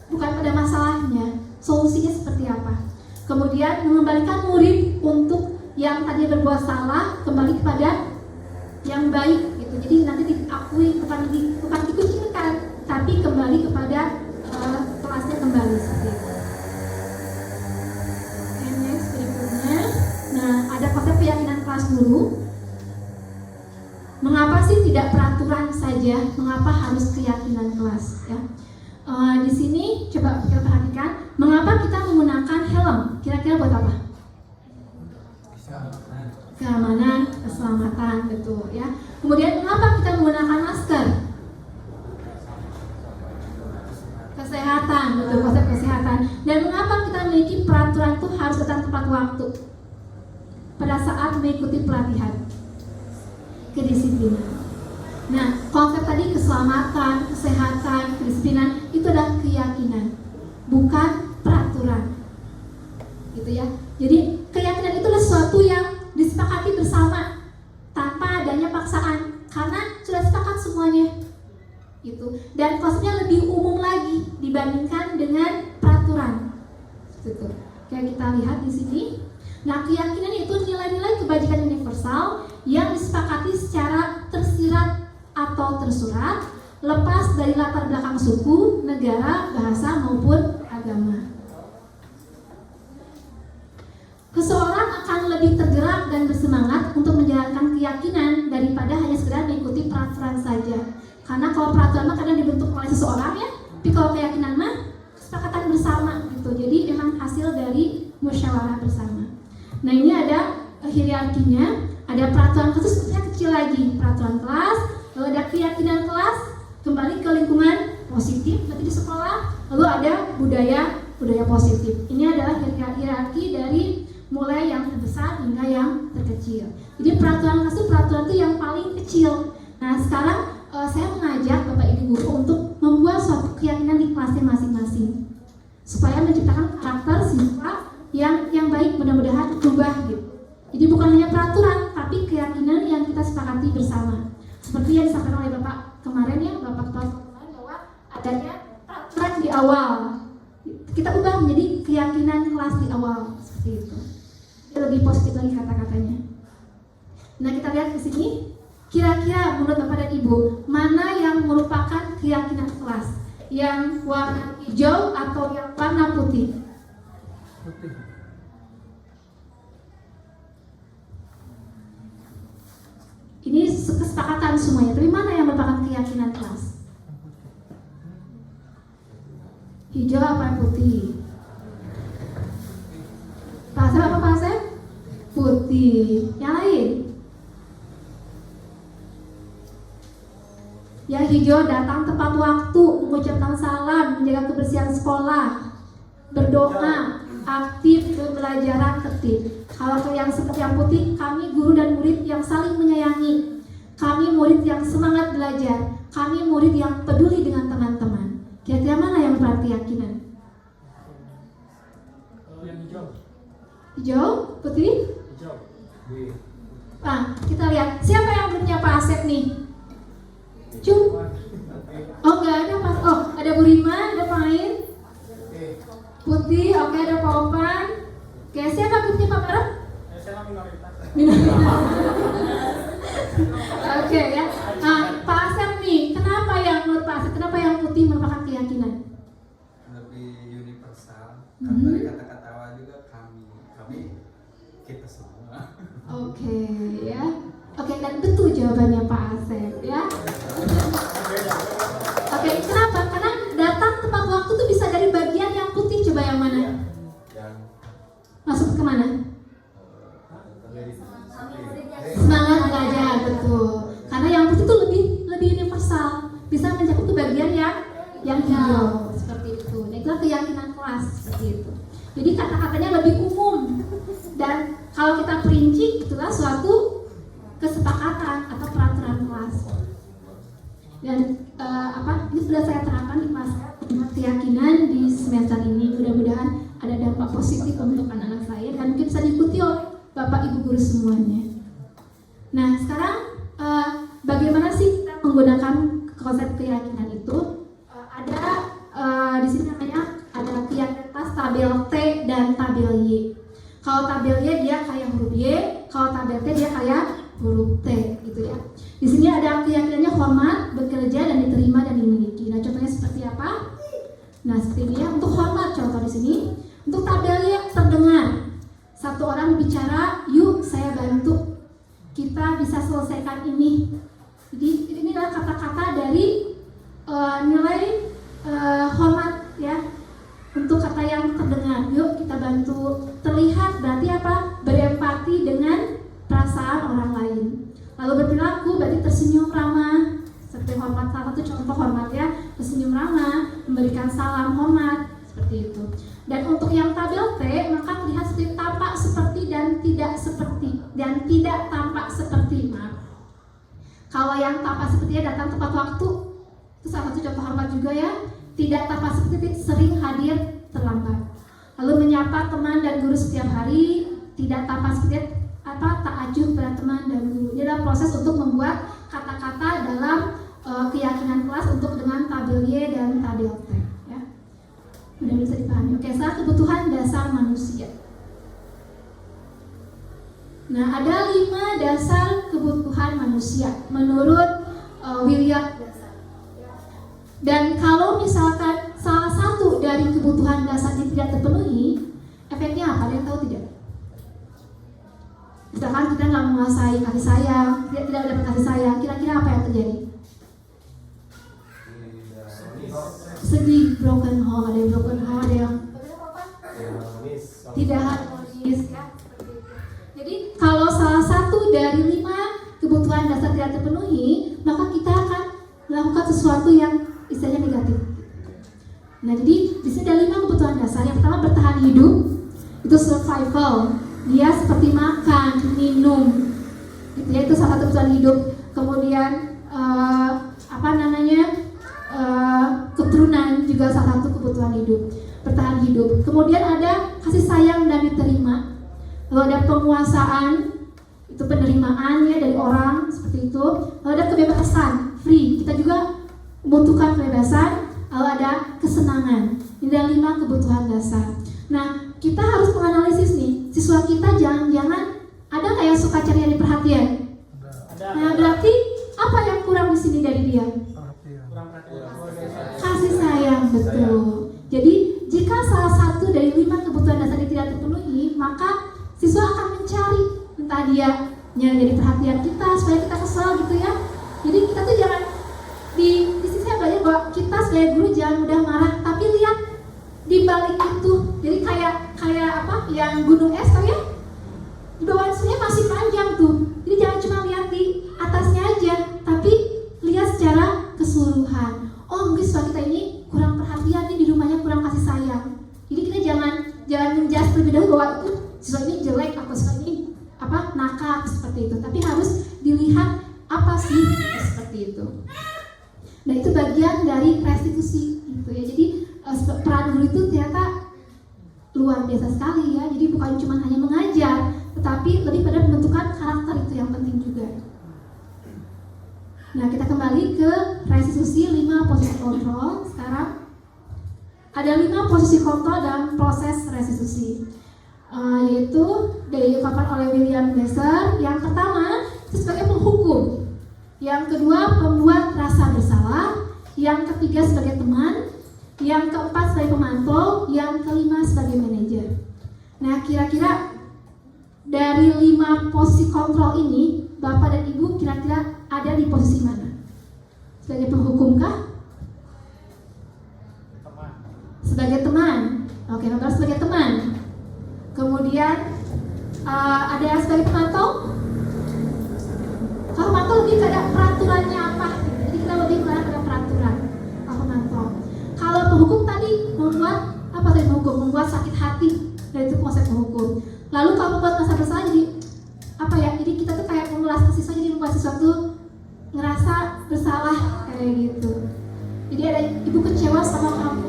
bukan pada masalahnya. Solusinya seperti apa? Kemudian mengembalikan murid untuk yang tadi berbuat salah kembali kepada yang baik, gitu. Jadi nanti diakui, bukan dikucilkan, tapi kembali kepada kelasnya kembali seperti itu. Oke, next berikutnya. Nah, ada konsep keyakinan kelas dulu. Mengapa sih tidak peraturan saja? Mengapa harus keyakinan kelas? Ya. Di sini coba kita perhatikan, mengapa kita menggunakan helm? Kira-kira buat apa? Keamanan, keselamatan, betul ya. Kemudian mengapa kita menggunakan masker? Kesehatan, betul, konsep kesehatan. Dan mengapa kita memiliki peraturan itu harus datang tepat waktu pada saat mengikuti pelatihan? Kedisiplinan. Nah, konsep tadi keselamatan, kesehatan, kedisiplinan itu adalah keyakinan, bukan peraturan, gitu ya. Jadi keyakinan itu adalah sesuatu yang disepakati bersama tanpa adanya paksaan, karena sudah sepakat semuanya, gitu. Dan konsepnya lebih umum lagi dibandingkan dengan peraturan, gitu. Kayak kita lihat di sini. Nah, keyakinan itu nilai-nilai kebajikan universal yang disepakati secara tersirat atau tersurat, lepas dari latar belakang suku, negara, bahasa maupun agama. Seseorang akan lebih tergerak dan bersemangat untuk menjalankan keyakinan daripada hanya sekedar mengikuti peraturan saja. Karena kalau peraturan mah kadang dibentuk oleh seseorang ya, tapi kalau keyakinan mah kesepakatan bersama gitu. Jadi memang hasil dari musyawarah bersama. Nah, ini ada hierarkinya, ada peraturan kelas kecil lagi, peraturan kelas, lalu ada keyakinan kelas, kembali ke lingkungan positif, berarti di sekolah, lalu ada budaya positif. Ini adalah hierarki dari mulai yang terbesar hingga yang terkecil. Jadi peraturan kelas itu peraturan itu yang paling kecil. Nah, sekarang saya mengajak Bapak Ibu guru untuk membuat suatu keyakinan di kelasnya masing-masing, supaya menciptakan karakter siswa yang baik, mudah-mudahan berubah gitu. Jadi bukan hanya peraturan, tapi keyakinan yang kita sepakati bersama. Seperti yang disampaikan oleh Bapak kemarin ya, Bapak Kepala kemarin, bahwa adanya peraturan di awal. Kita ubah menjadi keyakinan kelas di awal, seperti itu. Jadi lebih positif lagi kata-katanya. Nah, kita lihat di sini Kira-kira menurut Bapak dan Ibu, mana yang merupakan keyakinan kelas? Yang warna hijau atau yang warna putih? Putih. Ini kesepakatan semuanya, tapi mana yang merupakan keyakinan kelas? Hijau apa putih? Pak Asep apa Pak Asep? Putih. Yang lain? Yang hijau datang tepat waktu, mengucapkan salam, menjaga kebersihan sekolah, berdoa, aktif, pembelajaran tertib. Kalau yang seperti yang putih, kami guru dan murid yang saling menyayangi, kami murid yang semangat belajar, kami murid yang peduli dengan teman-teman. Kira-kira mana yang merupakan keyakinan? Yang hijau. Hijau, putih? Hijau. Nah, kita lihat siapa yang punya Pak Asep nih? Cum? Oh nggak ada Pak. Oh ada Bu Rima, ada Pak Ain. Putih, oke ada Pak Opan. Oke, siapa putih Pak Barok? Saya minoritas. Oke ya. Nah, Pak Asep nih, kenapa yang menurut Pak Asep, kenapa yang putih merupakan keyakinan? Lebih universal. Kan dari kata-kata awal juga kami kita semua. Oke ya. Oke, dan betul jawabannya Pak Asep ya. Oke, kenapa? Karena datang tepat waktu tuh bisa dari bagian yang putih. Coba yang mana? Yang Masuk ke mana? Kami murid yang Semangat belajar, betul. Karena yang putih itu lebih universal, bisa mencakup ke bagian yang hijau seperti itu. Nah, itulah keyakinan kelas seperti itu. Jadi kata-katanya lebih umum dan kalau kita perinci itulah suatu kesepakatan atau peraturan kelas. Dan ini sudah saya terapkan di kelas keyakinan di semester ini. Mudah-mudahan ada dampak positif untuk anak-anak saya dan mungkin bisa diikuti oleh Bapak Ibu guru semuanya. Nah, sekarang bagaimana sih kita menggunakan konsep keyakinan itu? Di sini namanya ada keyakinan kelas tabel T dan tabel Y. Kalau tabel Y dia kayak huruf Y, kalau tabel T dia kayak huruf T gitu ya. Di sini ada keyakinannya hormat, bekerja dan diterima dan dimiliki. Nah, contohnya seperti apa? Nah, seperti ini ya. Untuk hormat contoh di sini. Untuk tabel Y terdengar. Satu orang bicara, "Yuk, saya bantu. Kita bisa selesaikan ini." Jadi ini adalah kata-kata dari nilai hormat ya. Untuk kata yang terdengar, "Yuk kita bantu." Terlihat berarti apa? Berempati dengan perasaan orang lain. Lalu berperilaku berarti tersenyum ramah. Seperti hormat, salah satu contoh hormat ya, tersenyum ramah, memberikan salam hormat, seperti itu. Dan untuk yang tabel T, maka terlihat seperti tampak seperti dan tidak seperti dan tidak tampak seperti. Maaf. Kalau yang tampak sepertinya datang tepat waktu, itu salah satu contoh hormat juga ya. Tidak tampak seperti sering hadir terlambat. Lalu menyapa teman dan guru setiap hari, tidak tampak seperti tak acuh pada teman dan guru. Ini adalah proses untuk membuat kata-kata dalam keyakinan kelas untuk dengan tabel Y dan tabel T ya. Mudah bisa dipahami. Oke, setelah kebutuhan dasar manusia. Nah, ada 5 dasar kebutuhan manusia menurut William. Dan kalau misalkan salah satu dari kebutuhan dasar ini tidak terpenuhi, efeknya apa? Ada yang tahu tidak? Misalkan kita nggak menguasai kasih sayang, tidak dapat kasih sayang, kira-kira apa yang terjadi? Sedih, broken home, ada yang broken home, ada yang tidak harmonis ya. Jadi kalau salah satu dari 5 kebutuhan dasar tidak terpenuhi, maka kita akan melakukan sesuatu yang istilahnya negatif. Nah, jadi di sini ada 5 kebutuhan dasar. Yang pertama bertahan hidup, itu survival. Dia seperti makan, minum, gitu ya, itu salah satu kebutuhan hidup. Kemudian keturunan juga salah satu kebutuhan hidup, bertahan hidup. Kemudian ada kasih sayang dan diterima. Lalu ada penguasaan, itu penerimaan ya dari orang seperti itu. Lalu ada kebebasan, free. Kita juga membutuhkan kebebasan. Lalu ada kesenangan. Ini adalah 5 kebutuhan dasar. Nah, kita harus menganalisis nih, siswa kita jangan-jangan ada kayak suka cari perhatian. Ada. Nah, berarti kurang perhatian. Kasih sayang, betul. Jadi jika salah satu dari 5 kebutuhan dasar ini tidak terpenuhi, maka siswa akan mencari, entah dia nyari perhatian kita supaya kita kesel gitu ya. Jadi kita tuh jangan di sini saya belajar bahwa kita sebagai guru jangan mudah marah, tapi lihat di balik itu. Jadi kayak apa yang gunung es tau ya, di bawah sebenarnya masih panjang tuh. Jadi jangan cuma lihat di atasnya aja, tapi lihat secara keseluruhan. Oh, mungkin siswa kita ini kurang perhatian nih, di rumahnya kurang kasih sayang. Jadi kita jangan menjudge terlebih dahulu bahwa itu siswa ini jelek atau siswa ini nakal seperti itu, tapi harus dilihat apa sih seperti itu. Nah, itu bagian dari restitusi gitu ya. Jadi peran guru itu ternyata luar biasa sekali ya. Jadi bukan cuma hanya mengajar, tetapi lebih pada pembentukan karakter, itu yang penting juga. Nah, kita kembali ke restitusi 5 posisi kontrol. Sekarang ada 5 posisi kontrol dalam proses restitusi, yaitu diungkapkan oleh William Glasser. Yang pertama itu sebagai penghukum, yang kedua pembuat rasa bersalah, yang ketiga sebagai teman, yang keempat sebagai pemantau, yang kelima sebagai manajer. Nah, kira-kira dari 5 posisi kontrol ini, Bapak dan Ibu kira-kira ada di posisi mana? Sebagai penghukum kah? Teman. Sebagai teman. Oke, Bapak sebagai teman. Kemudian ada yang sebagai pemantau. Kalau pemantau lebih ke peraturannya apa? Jadi kita lebih melihat pada peraturan. Kalau pemantau. Kalau penghukum tadi membuat apa tadi penghukum? Membuat sakit hati. Dan itu konsep penghukum. Lalu kalau membuat rasa bersalah jadi apa ya? Jadi kita tuh kayak mengulas ke siswa, jadi membuat sesuatu ngerasa bersalah kayak gitu. Jadi ada ibu kecewa sama kamu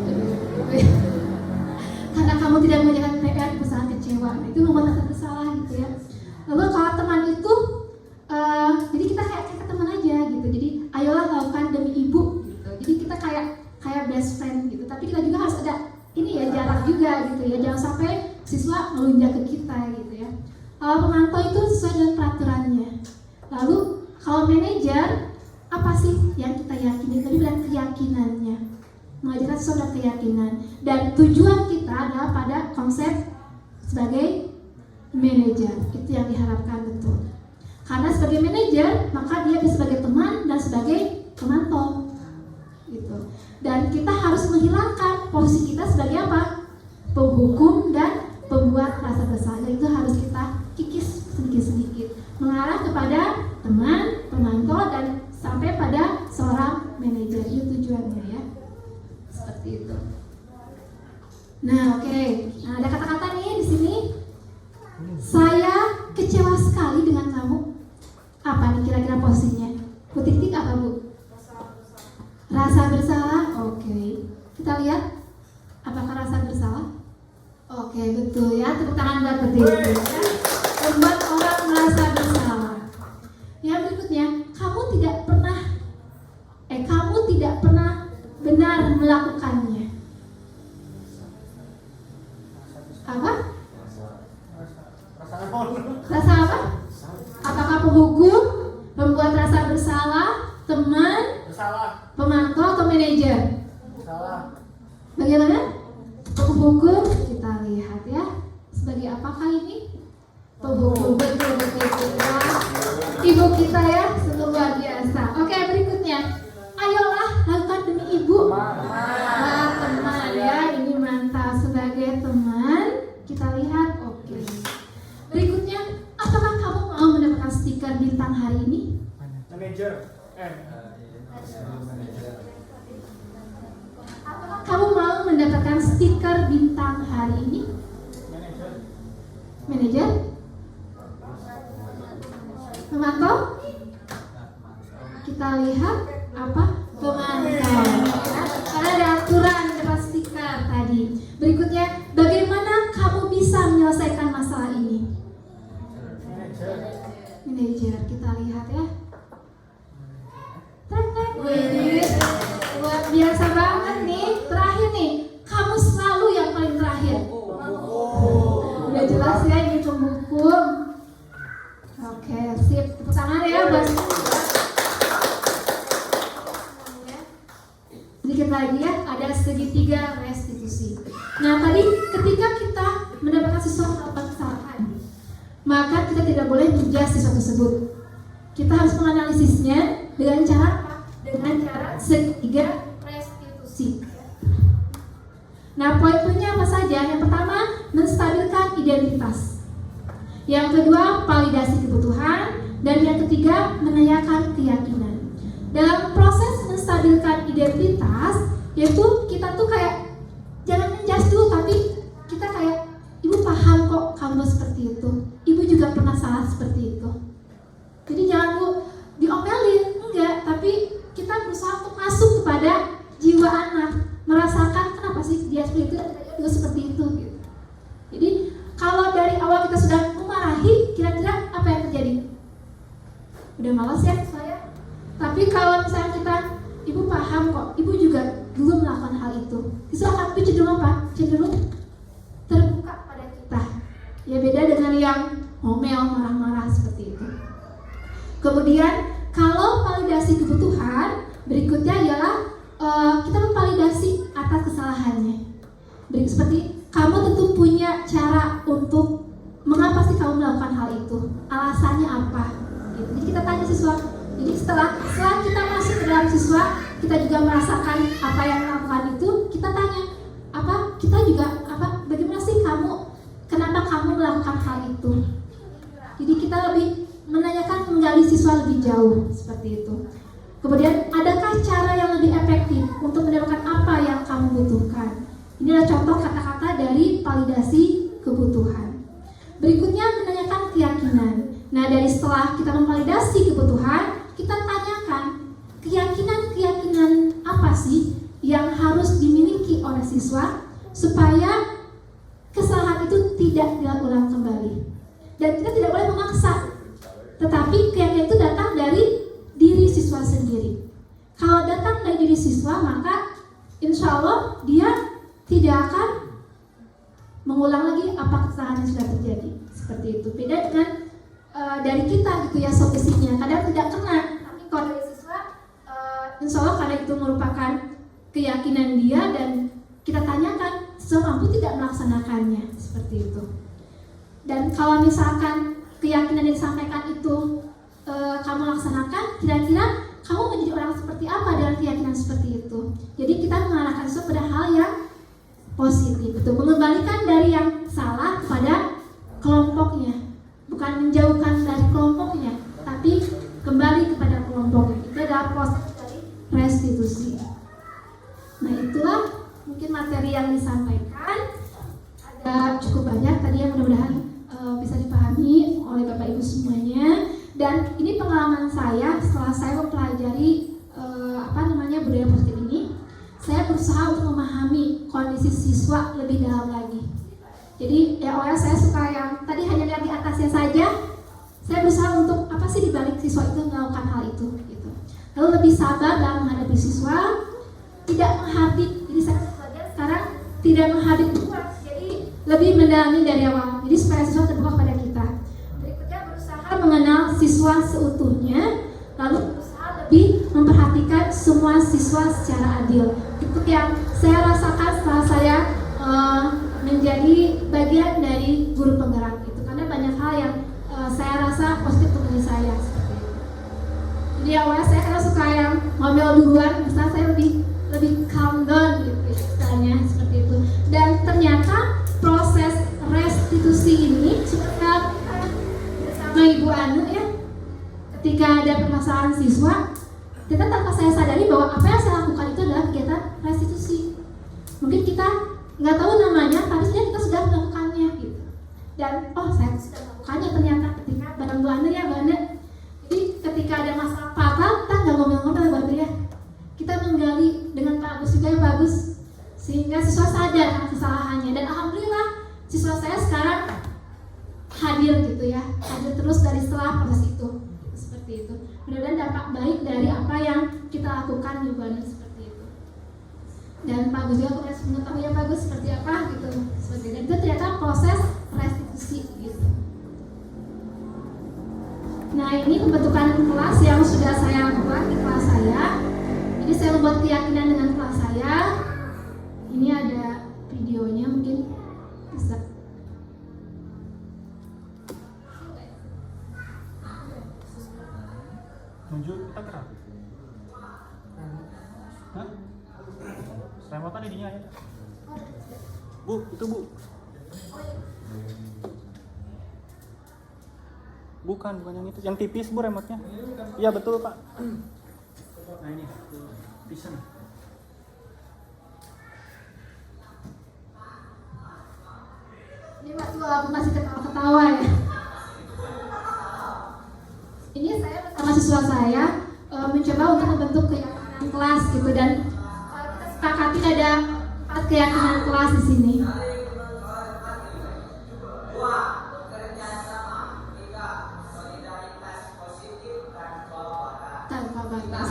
karena kamu tidak mengerjakan PR, ibu sangat kecewa. Nah, itu membuat rasa bersalah gitu ya. Lalu kalau teman itu jadi kita kayak teman aja gitu. Jadi ayolah lakukan demi ibu gitu. Jadi kita kayak best friend gitu. Tapi kita juga harus ada ini ya, jarak juga gitu ya. Jangan sampai siswa melunjak ke kita gitu ya. Kalau pemantau itu sesuai dengan peraturannya. Lalu kalau manajer, apa sih yang kita yakini? Tadi bilang keyakinannya, mengajarkan sesuatu dengan keyakinan. Dan tujuan kita adalah pada konsep sebagai manajer. Itu yang diharapkan betul. Karena sebagai manajer, maka dia bisa sebagai teman dan sebagai pemantau. Gitu. Dan kita harus menghilangkan posisi kita sebagai apa? Penghukum dan pembuat rasa bersalah. Itu harus kita kikis sedikit-sedikit, mengarah kepada teman, pemantau, dan sampai pada seorang manajer. Itu tujuannya ya, seperti itu. Nah, oke. Nah, ada kata-kata nih di sini. Saya kecewa sekali dengan kamu. Apa nih kira-kira posisinya? Titik apa Bu? Rasa bersalah. Oke. Kita lihat apakah rasa bersalah? Oke, betul ya. Tepuk tangan buat berdiri ya. Membuat orang merasa bersalah. Yang berikutnya, kamu tidak pernah benar melakukannya. Apa? Rasa apa? Apakah penghukum, pembuat rasa bersalah, teman, Bersalah. pemantau, atau manajer? Bersalah. Bagaimana? Penghukum, kita lihat ya. Sebagai apakah ini? Penghukum, betul. Wah, ibu kita ya, sungguh luar biasa. Oke, berikutnya. Ayolah, lakukan demi ibu. Wah, teman ya, ini mantap. Sebagai teman, kita lihat, oke. Berikutnya, apakah kamu mau mendapatkan stiker bintang hari ini? Manajer. Apakah kamu mau mendapatkan stiker bintang hari ini? Manajer. Manajer? Pemantau? Kita lihat apa? Pemantau. Ya, karena ada aturan dapat stiker tadi. Berikutnya, bagaimana kamu bisa menyelesaikan masalah ini? Manajer, kita lihat ya. Wih, luar biasa banget nih. Terakhir nih, kamu selalu yang paling terakhir. Udah jelas ya, ini penghukum. Oke, sip. Tepuk tangan ya buat maka kita tidak boleh menjudge siswa tersebut. Kita harus menganalisisnya dengan cara apa? Dengan cara segitiga restitusi. Nah, poin-poinnya apa saja? Yang pertama, menstabilkan identitas. Yang kedua, validasi kebutuhan. Dan yang ketiga, menanyakan keyakinan. Dalam proses menstabilkan identitas, yaitu kita tuh kayak jangan menjudge dulu, tapi kita kayak, ibu paham kok kamu seperti itu. Ibu juga pernah salah seperti itu. Jadi jangan lu diomelin, enggak, tapi kita berusaha untuk masuk kepada jiwa anak, merasakan kenapa sih dia seperti itu, dia seperti itu gitu. Jadi kalau dari awal kita sudah memarahi, kira-kira apa yang terjadi? Udah malas ya saya. Tapi kalau misalnya kita, ibu paham kok, ibu juga dulu melakukan hal itu, itu akan cenderung apa? Cenderung terbuka pada kita. Ya beda dengan yang ngomel, marah-marah seperti itu. Kemudian kalau validasi kebutuhan, berikutnya ialah kita memvalidasi atas kesalahannya. Seperti kamu tentu punya cara untuk mengapa sih kamu melakukan hal itu, alasannya apa gitu. Jadi kita tanya siswa. Jadi setelah kita masuk ke dalam siswa, kita juga merasakan apa yang melakukan itu, kita tanya kita juga bagaimana sih kamu, kenapa kamu melakukan hal itu. Jadi kita lebih menanyakan, menggali siswa lebih jauh seperti itu. Kemudian adakah cara yang lebih efektif untuk mendapatkan apa yang kamu butuhkan? Ini adalah contoh kata-kata dari validasi kebutuhan. Berikutnya menanyakan keyakinan. Nah, dari setelah kita memvalidasi kebutuhan, kita tanyakan keyakinan apa sih yang harus dimiliki oleh siswa supaya kesalahan itu tidak diulang kembali. Dan kita tidak boleh memaksa, tetapi keyakinan itu datang dari diri siswa sendiri. Kalau datang dari diri siswa, maka insya Allah dia tidak akan mengulang lagi apa kesalahan yang sudah terjadi. Seperti itu. Beda dengan dari kita gitu ya, solusinya kadang tidak kena. Tapi kalau dari siswa, insya Allah karena itu merupakan keyakinan dia dan kita tanyakan, siswa mampu tidak melaksanakannya. Seperti itu. Dan kalau misalkan keyakinan yang disampaikan itu kamu laksanakan, kira-kira kamu menjadi orang seperti apa dengan keyakinan seperti itu. Jadi kita mengarahkan siswa pada hal yang positif, itu mengembalikan dari yang salah kepada kelompoknya, bukan menjauhkan dari kelompoknya, tapi kembali kepada kelompoknya. Itu adalah proses dari restitusi. Nah, itulah mungkin materi yang disampaikan. Ada cukup banyak tadi yang mudah-mudahan bisa dipahami oleh Bapak Ibu semuanya. Dan ini pengalaman saya setelah saya mempelajari budaya positif ini. Saya berusaha untuk memahami kondisi siswa lebih dalam lagi. Jadi ya awalnya saya suka yang tadi hanya lihat di atasnya saja. Saya berusaha untuk apa sih dibalik siswa itu melakukan hal itu gitu. Lalu lebih sabar dalam menghadapi siswa, tidak menghardik. Jadi saya sekarang tidak menghardik luas, jadi lebih mendalami dari awal. Jadi supaya siswa terbuka pada kita. Berikutnya berusaha mengenal siswa seutuhnya, lalu berusaha lebih memperhatikan semua siswa secara adil. Itu yang saya rasakan setelah saya menjadi bagian dari guru penggerak itu, karena banyak hal yang saya rasa positif untuk diri saya seperti itu. Jadi awalnya saya karena suka yang ngomel duluan, misalnya saya lebih calm down gitu istilahnya seperti itu. Dan ternyata proses restitusi ini seperti bersama Ibu Anu ya, ketika ada permasalahan siswa, kita tanpa saya sadari bahwa apa yang saya lakukan itu adalah kegiatan restitusi. Mungkin kita nggak tahu namanya, tapi sebenarnya kita sudah melakukannya gitu. Dan saya sudah melakukannya ternyata ketika bareng Bu Anu ya, Bu Anu. Jadi ketika ada masalah apa-apa, kita nggak ngomel-ngomel ya Bu Anu ya. Kita menggali dengan Pak Agus juga yang bagus, sehingga siswa sadar akan kesalahannya. Dan alhamdulillah siswa saya sekarang hadir gitu ya, hadir terus dari setelah proses itu. Seperti itu. Mudah-mudahan dampak baik dari apa yang kita lakukan di Bu Anu seperti itu. Dan Pak Gus juga harus mengetahui ya Pak Gus seperti apa gitu. Seperti itu. Itu ternyata proses restitusi gitu. Nah, ini pembentukan kelas yang sudah saya buat di kelas saya. Jadi saya membuat keyakinan dengan kelas saya. Ini ada videonya, mungkin bisa. Menuju kita gerak. Hah? Remote di dinya ya. Bu, itu Bu. Bukan yang itu, yang tipis Bu remote-nya. Iya betul Pak. Nah ini, pisang. Ini waktu aku masih ketawa-ketawa ya. Ini saya bersama siswa saya mencoba untuk membentuk keyakinan kelas gitu, dan kita sepakati ada 4 keyakinan kelas di sini. Tanpa batas.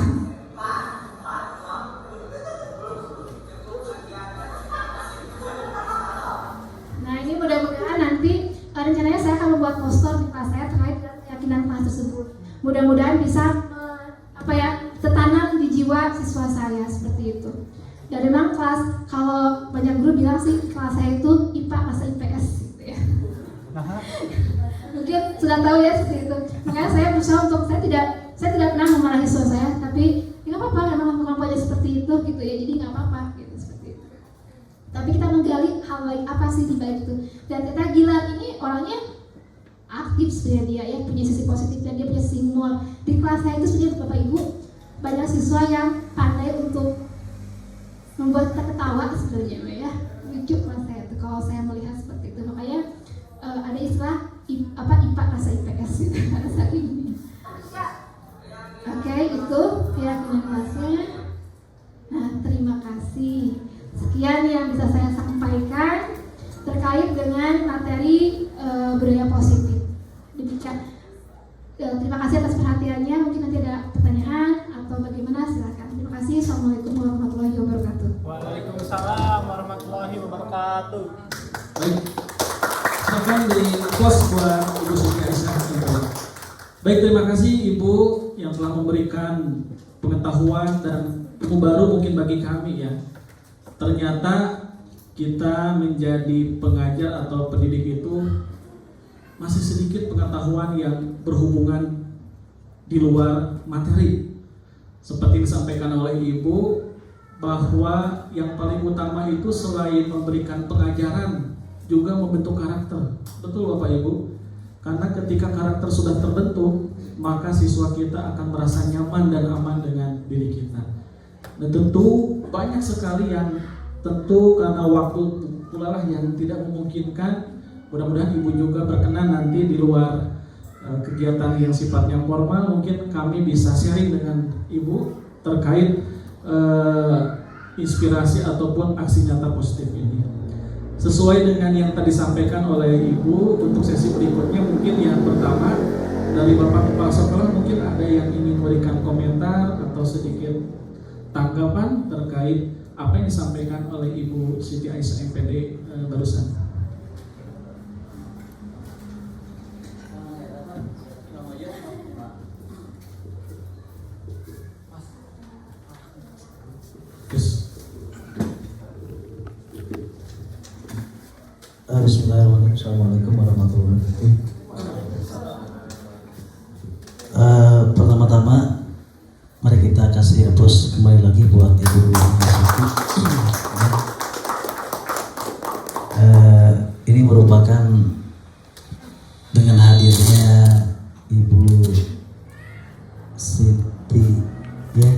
Nah ini mudah-mudahan nanti rencananya saya akan membuat poster di kelas saya terkait dengan keyakinan kelas tersebut. Mudah-mudahan bisa tertanam di jiwa siswa saya seperti itu. Dan memang kelas, kalau banyak guru bilang sih kelas saya itu IPA masa IPS gitu ya. Mungkin sudah tahu ya seperti itu. Makanya saya berusaha untuk saya tidak pernah memarahi siswa saya, tapi nggak apa-apa, memang lakukan aja seperti itu gitu ya. Jadi nggak apa-apa gitu seperti itu. Tapi kita menggali hal baik apa sih di balik itu. Dan ternyata Gilang ini orangnya aktif sebenarnya, dia ya, punya sisi positif dan dia punya sisi humor. Di kelas saya itu sebenarnya Bapak Ibu banyak siswa yang pandai untuk membuat kita ketawa sebenarnya ya. Lucu kelas saya itu kalau saya melihat seperti itu. Makanya ada istilah IPA rasa IPS gitu pada saat ini. Oke, itu keyakinan kelasnya. Nah, terima kasih. Sekian yang bisa saya sampaikan terkait dengan materi budaya positif. Demikian. Terima kasih atas perhatiannya. Mungkin nanti ada pertanyaan atau bagaimana, silakan. Terima kasih. Assalamualaikum warahmatullahi wabarakatuh. Waalaikumsalam warahmatullahi wabarakatuh. Baik, silakan di close buat Ibu Siti Aisyah. Baik, terima kasih Ibu yang telah memberikan pengetahuan dan ilmu baru mungkin bagi kami ya. Ternyata kita menjadi pengajar atau pendidik itu masih sedikit pengetahuan yang berhubungan di luar materi. Seperti disampaikan oleh Ibu, bahwa yang paling utama itu selain memberikan pengajaran juga membentuk karakter. Betul Bapak Ibu? Karena ketika karakter sudah terbentuk, maka siswa kita akan merasa nyaman dan aman dengan diri kita. Dan tentu banyak sekali yang tentu karena waktu pula lah yang tidak memungkinkan. Mudah-mudahan Ibu juga berkenan nanti di luar kegiatan yang sifatnya formal, mungkin kami bisa sharing dengan Ibu terkait inspirasi ataupun aksi nyata positif ini. Sesuai dengan yang tadi disampaikan oleh Ibu, untuk sesi berikutnya mungkin yang pertama dari Bapak Kepala Sekolah, mungkin ada yang ingin memberikan komentar atau sedikit tanggapan terkait apa yang disampaikan oleh Ibu Siti Aisyah MPD barusan. Bismillahirrahmanirrahim. Assalamualaikum warahmatullahi wabarakatuh. Pertama-tama mari kita kasih applause kembali lagi buat Ibu Siti. Ini merupakan dengan hadirnya Ibu Siti ya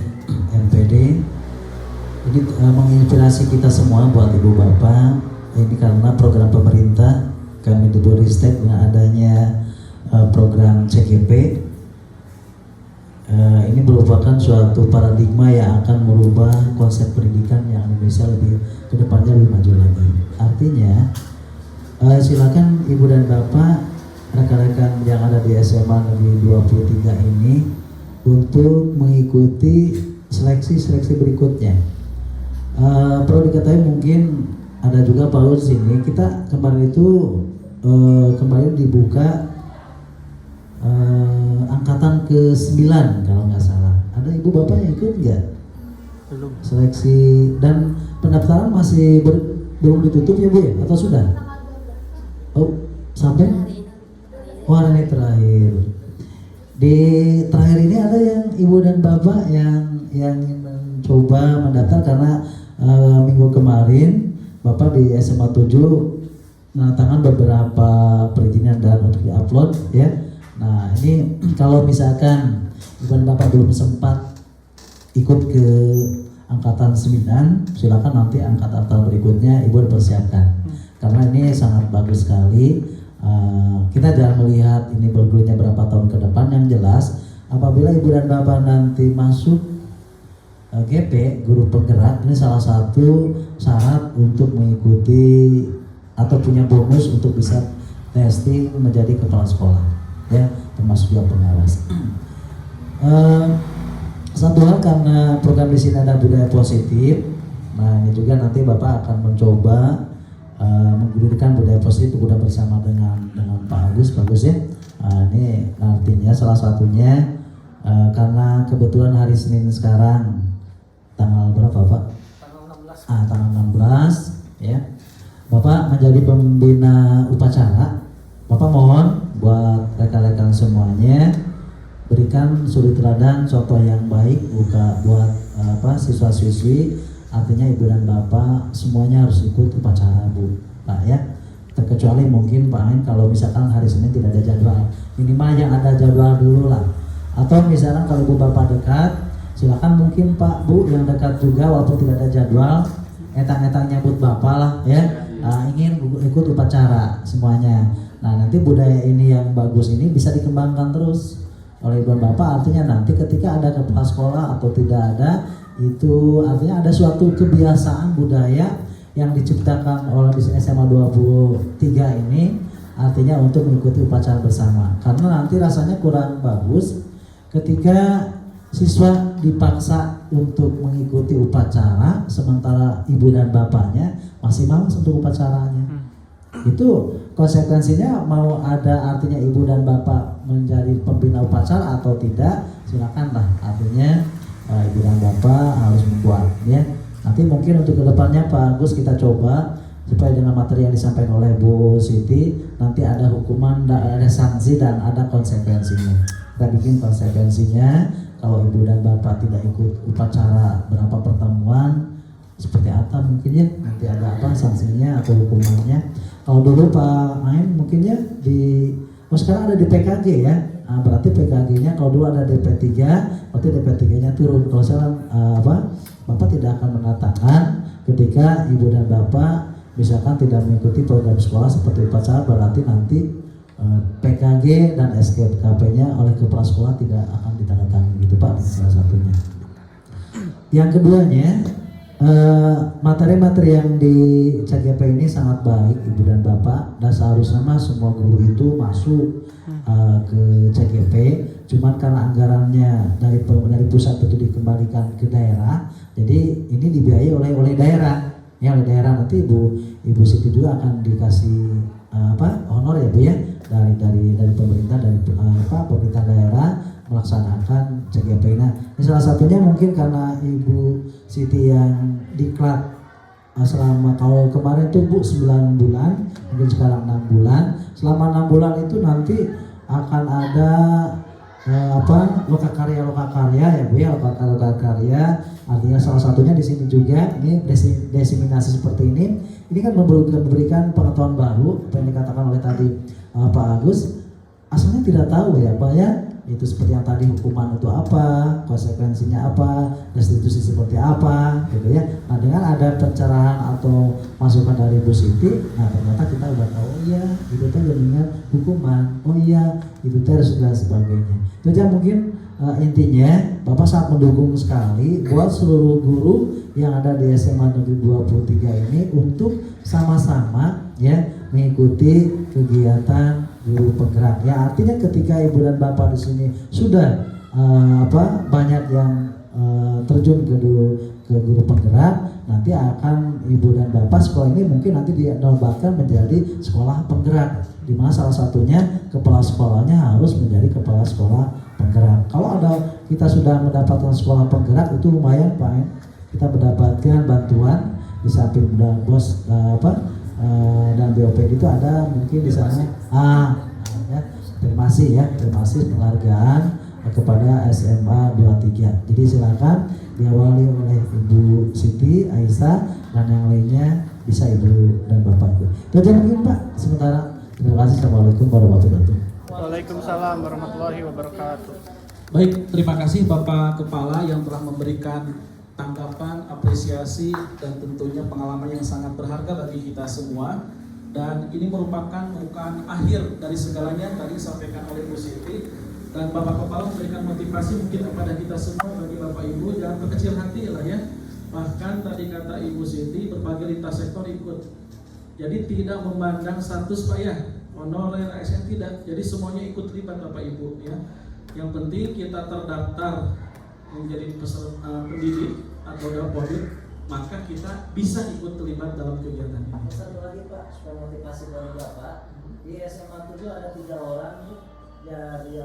MPD, ini menginspirasi kita semua buat Ibu Bapak. Ini karena program pemerintah kami di Boristek dengan adanya program CGP, ini merupakan suatu paradigma yang akan merubah konsep pendidikan yang Indonesia lebih kedepannya lebih maju lagi. Artinya silakan Ibu dan Bapak, rekan-rekan yang ada di SMA Negeri 23 ini untuk mengikuti seleksi berikutnya. Perlu diketahui mungkin ada juga Pak di sini. Kita kemarin itu kemarin dibuka angkatan ke-9 kalau nggak salah. Ada Ibu Bapak yang ikut nggak? Belum. Seleksi dan pendaftaran masih belum ditutup ya Bu ya? Atau sudah? Oh sampai? Wah ini terakhir. Di terakhir ini ada yang ibu dan bapak yang mencoba mendaftar karena minggu kemarin bapak di SMA 7 menandatangan beberapa perizinan dan untuk diupload ya. Nah ini kalau misalkan ibu dan bapak belum sempat ikut ke angkatan 9, silakan nanti angkatan tahun berikutnya ibu dipersiapkan karena ini sangat bagus sekali. Kita jangan melihat ini bergurunya berapa tahun ke depan, yang jelas apabila ibu dan bapak nanti masuk GP guru penggerak, ini salah satu syarat untuk mengikuti atau punya bonus untuk bisa testing menjadi kepala sekolah ya, termasuk yang pengawas. Satu hal, karena program di sini ada budaya positif, nah ini juga nanti bapak akan mencoba menggulirkan budaya positif udah bersama dengan Pak Agus, bagus ya. Ini artinya salah satunya karena kebetulan hari Senin sekarang tanggal berapa Pak? Tanggal 16 ya. Bapak menjadi pembina upacara. Bapak mohon buat rekan-rekan semuanya berikan suri teladan contoh yang baik buat siswa-siswi. Artinya ibu dan bapak semuanya harus ikut upacara Bu Pak ya, terkecuali mungkin Pak Ain kalau misalkan hari Senin tidak ada jadwal, minimal yang ada jadwal dulu lah. Atau misalkan kalau ibu bapak dekat, silakan mungkin Pak Bu yang dekat juga walaupun tidak ada jadwal, etang-etang nyambut bapak lah ya, ingin ikut upacara semuanya. Nah nanti budaya ini yang bagus ini bisa dikembangkan terus oleh ibu dan bapak, artinya nanti ketika ada kepala sekolah atau tidak ada, itu artinya ada suatu kebiasaan budaya yang diciptakan oleh SMA 23 ini, artinya untuk mengikuti upacara bersama. Karena nanti rasanya kurang bagus ketika siswa dipaksa untuk mengikuti upacara sementara ibu dan bapaknya masih malas untuk upacaranya. Itu konsekuensinya mau ada artinya ibu dan bapak menjadi pembina upacara atau tidak, silakanlah, artinya ibu dan bapak harus membuat ya. Nanti mungkin untuk kedepannya Pak Agus kita coba supaya dengan materi yang disampaikan oleh Bu Siti nanti ada hukuman, ada sanksi dan ada konsekuensinya. Kita bikin konsekuensinya kalau ibu dan bapak tidak ikut upacara berapa pertemuan seperti apa mungkin ya, nanti ada apa sanksinya atau hukumannya. Kalau dulu Pak Ain mungkin ya sekarang ada di PKG ya. Nah, berarti PKG-nya kalau dulu ada DP3, berarti DP3-nya turun. Kalau sekarang Bapak tidak akan mengatakan ketika ibu dan bapak misalkan tidak mengikuti program sekolah seperti upacara, berarti nanti PKG dan SKKP-nya oleh kepala sekolah tidak akan ditandatangani gitu Pak, salah satunya. Yang keduanya, materi-materi yang di CGP ini sangat baik ibu dan bapak, dan seharusnya semua guru itu masuk ke CGP, cuman karena anggarannya dari pusat itu dikembalikan ke daerah, jadi ini dibiayai oleh daerah ya, oleh daerah. Nanti ibu Siti juga akan dikasih honor ya Bu ya, dari pemerintah, dari pemerintah daerah melaksanakan CGP. Nah, ini salah satunya mungkin karena Ibu Siti yang diklat selama, kalau kemarin tuh Bu 9 bulan, mungkin sekarang 6 bulan. Selama 6 bulan itu nanti akan ada lokakarya ya Bu ya, lokakarya. Artinya salah satunya di sini juga ini desiminasi seperti ini. Ini kan memberikan pengetahuan baru, apa yang dikatakan oleh tadi Pak Agus. Asalnya tidak tahu ya Pak ya, itu seperti yang tadi, hukuman itu apa, konsekuensinya apa, restitusi seperti apa gitu ya. Nah dengan ada pencerahan atau masukan dari Bu Siti, nah ternyata kita udah tahu, oh iya itu teh dengan hukuman, oh iya itu teh dan sebagainya. Itu aja mungkin intinya Bapak sangat mendukung sekali buat seluruh guru yang ada di SMA Negeri 23 ini untuk sama-sama ya mengikuti kegiatan guru penggerak ya. Artinya ketika ibu dan bapak di sini sudah banyak yang terjun ke guru penggerak, nanti akan ibu dan bapak sekolah ini mungkin nanti dinobatkan menjadi sekolah penggerak, di mana salah satunya kepala sekolahnya harus menjadi kepala sekolah penggerak. Kalau kita sudah mendapatkan sekolah penggerak itu lumayan Pak, kita mendapatkan bantuan di samping dan bos dan BOP itu ada mungkin di sana ya, terima kasih ya, terima kasih penghargaan kepada SMA 23. Jadi silakan diawali oleh Ibu Siti, Aisyah, dan yang lainnya bisa Ibu dan Bapak Ibu. Kita mungkin Pak sementara. Terima kasih. Assalamualaikum warahmatullahi wabarakatuh. Waalaikumsalam warahmatullahi wabarakatuh. Baik, terima kasih Bapak Kepala yang telah memberikan tanggapan, apresiasi, dan tentunya pengalaman yang sangat berharga bagi kita semua. Dan ini merupakan bukan akhir dari segalanya tadi disampaikan oleh Bu Siti. Dan Bapak Kepala memberikan motivasi mungkin kepada kita semua, bagi Bapak Ibu jangan berkecil hati lah ya. Bahkan tadi kata Ibu Siti, berbagai lintas sektor ikut. Jadi tidak memandang status Pak ya, honorer, ASN tidak. Jadi semuanya ikut terlibat Bapak Ibu ya. Yang penting kita terdaftar menjadi peserta pendidik atau dapodik, maka kita bisa ikut terlibat dalam kegiatan ini. Satu lagi Pak, supaya motivasi dari Bapak, di SMA 7 ada 3 orang dari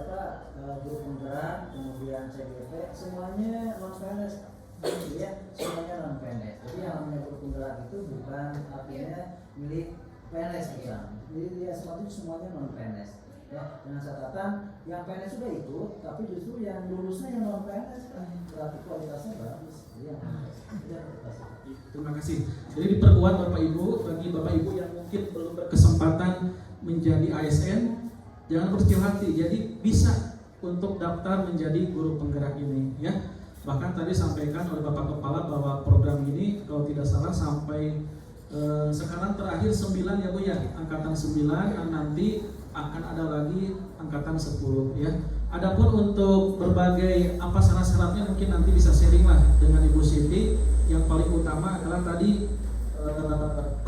grup penggerak, kemudian CGP, semuanya non PNS, ya, semuanya non PNS. Jadi yang namanya grup penggerak itu bukan artinya milik PNS misalnya. Jadi di SMA 7 semuanya non PNS. Ya, dengan catatan yang PNS sudah ikut, tapi justru yang lulusnya yang non PNS, berarti kualitasnya bagus. Iya. Terima kasih. Jadi diperkuat Bapak Ibu, bagi Bapak Ibu yang mungkin belum berkesempatan menjadi ASN, jangan berkecil hati. Jadi bisa untuk daftar menjadi guru penggerak ini ya. Bahkan tadi sampaikan oleh Bapak Kepala bahwa program ini kalau tidak salah sampai sekarang terakhir 9 ya Bu ya, angkatan 9, nanti akan ada lagi angkatan 10 ya. Adapun untuk berbagai apa syarat-syaratnya mungkin nanti bisa sharing lah dengan Ibu Siti. Yang paling utama adalah tadi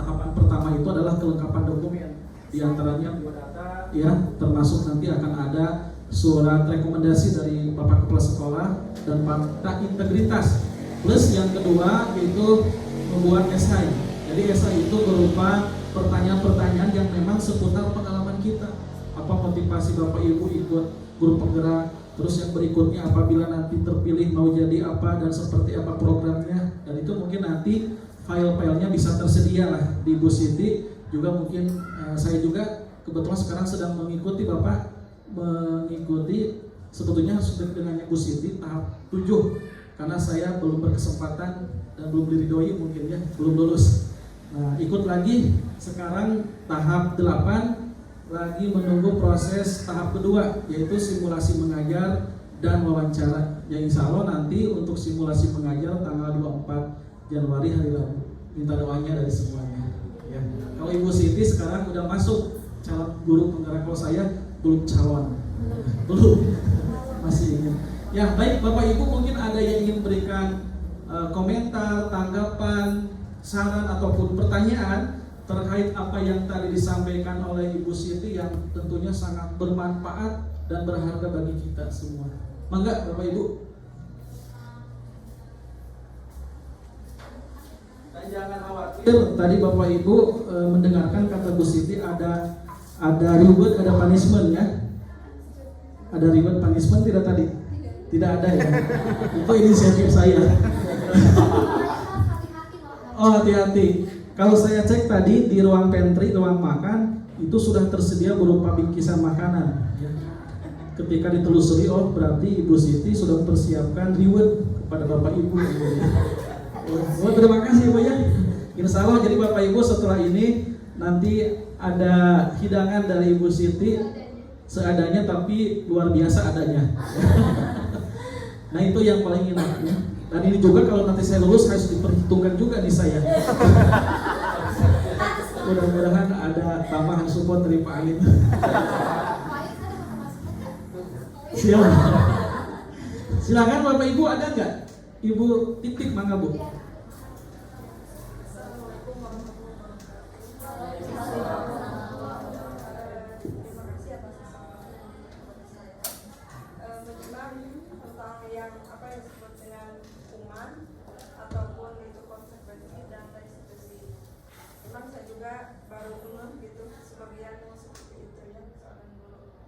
tahapan pertama itu adalah kelengkapan dokumen. Di antaranya biodata ya, termasuk nanti akan ada surat rekomendasi dari Bapak Kepala Sekolah dan fakta integritas. Plus yang kedua itu membuat esai. Jadi esai itu berupa pertanyaan-pertanyaan yang memang seputar pengalaman kita. Apa motivasi Bapak Ibu ikut guru penggerak, terus yang berikutnya apabila nanti terpilih mau jadi apa dan seperti apa programnya. Dan itu mungkin nanti file-filenya bisa tersedia lah di Bu Siti. Juga mungkin saya juga kebetulan sekarang sedang mengikuti Bapak, mengikuti sebetulnya sudah dengan Bu Siti tahap 7, karena saya belum berkesempatan dan belum diridhoi mungkin ya, belum lulus. Nah, ikut lagi sekarang tahap 8, lagi menunggu proses tahap kedua, yaitu simulasi mengajar dan wawancara. Ya insya Allah nanti untuk simulasi mengajar tanggal 24 Januari hari Rabu. Minta doanya dari semuanya ya. Kalau Ibu Siti sekarang udah masuk calon guru penggerak, kalau saya belum calon. Belum. Masih ingin. Ya baik Bapak Ibu, mungkin ada yang ingin berikan komentar, tanggapan, saran ataupun pertanyaan terkait apa yang tadi disampaikan oleh Ibu Siti yang tentunya sangat bermanfaat dan berharga bagi kita semua. Mangga Bapak Ibu. Dan jangan khawatir, tadi Bapak Ibu mendengarkan kata Bu Siti ada reward, ada punishment ya. Ada reward punishment tidak tadi? Tidak ada ya. Itu inisiatif saya. Oh hati-hati. Kalau saya cek tadi di ruang pantry, ruang makan itu sudah tersedia berupa bingkisan makanan. Ya. Ketika ditelusuri, oh berarti Ibu Siti sudah mempersiapkan reward kepada Bapak Ibu. Oh, terima kasih Bu ya. Insya Allah jadi Bapak Ibu setelah ini nanti ada hidangan dari Ibu Siti seadanya tapi luar biasa adanya. Nah itu yang paling enak ya. Dan ini juga kalau nanti saya lulus harus diperhitungkan juga nih saya. Mudah-mudahan ada tambahan support dari Pak Alim. Silakan Bapak Ibu, ada nggak? Ibu Titik mangga Bu. Tentang yang apa yang disebut dengan hukuman ataupun itu konsekuensi dan restitusi. Memang saya juga baru ngeh gitu sebagian yang seperti itu ya seorang guru.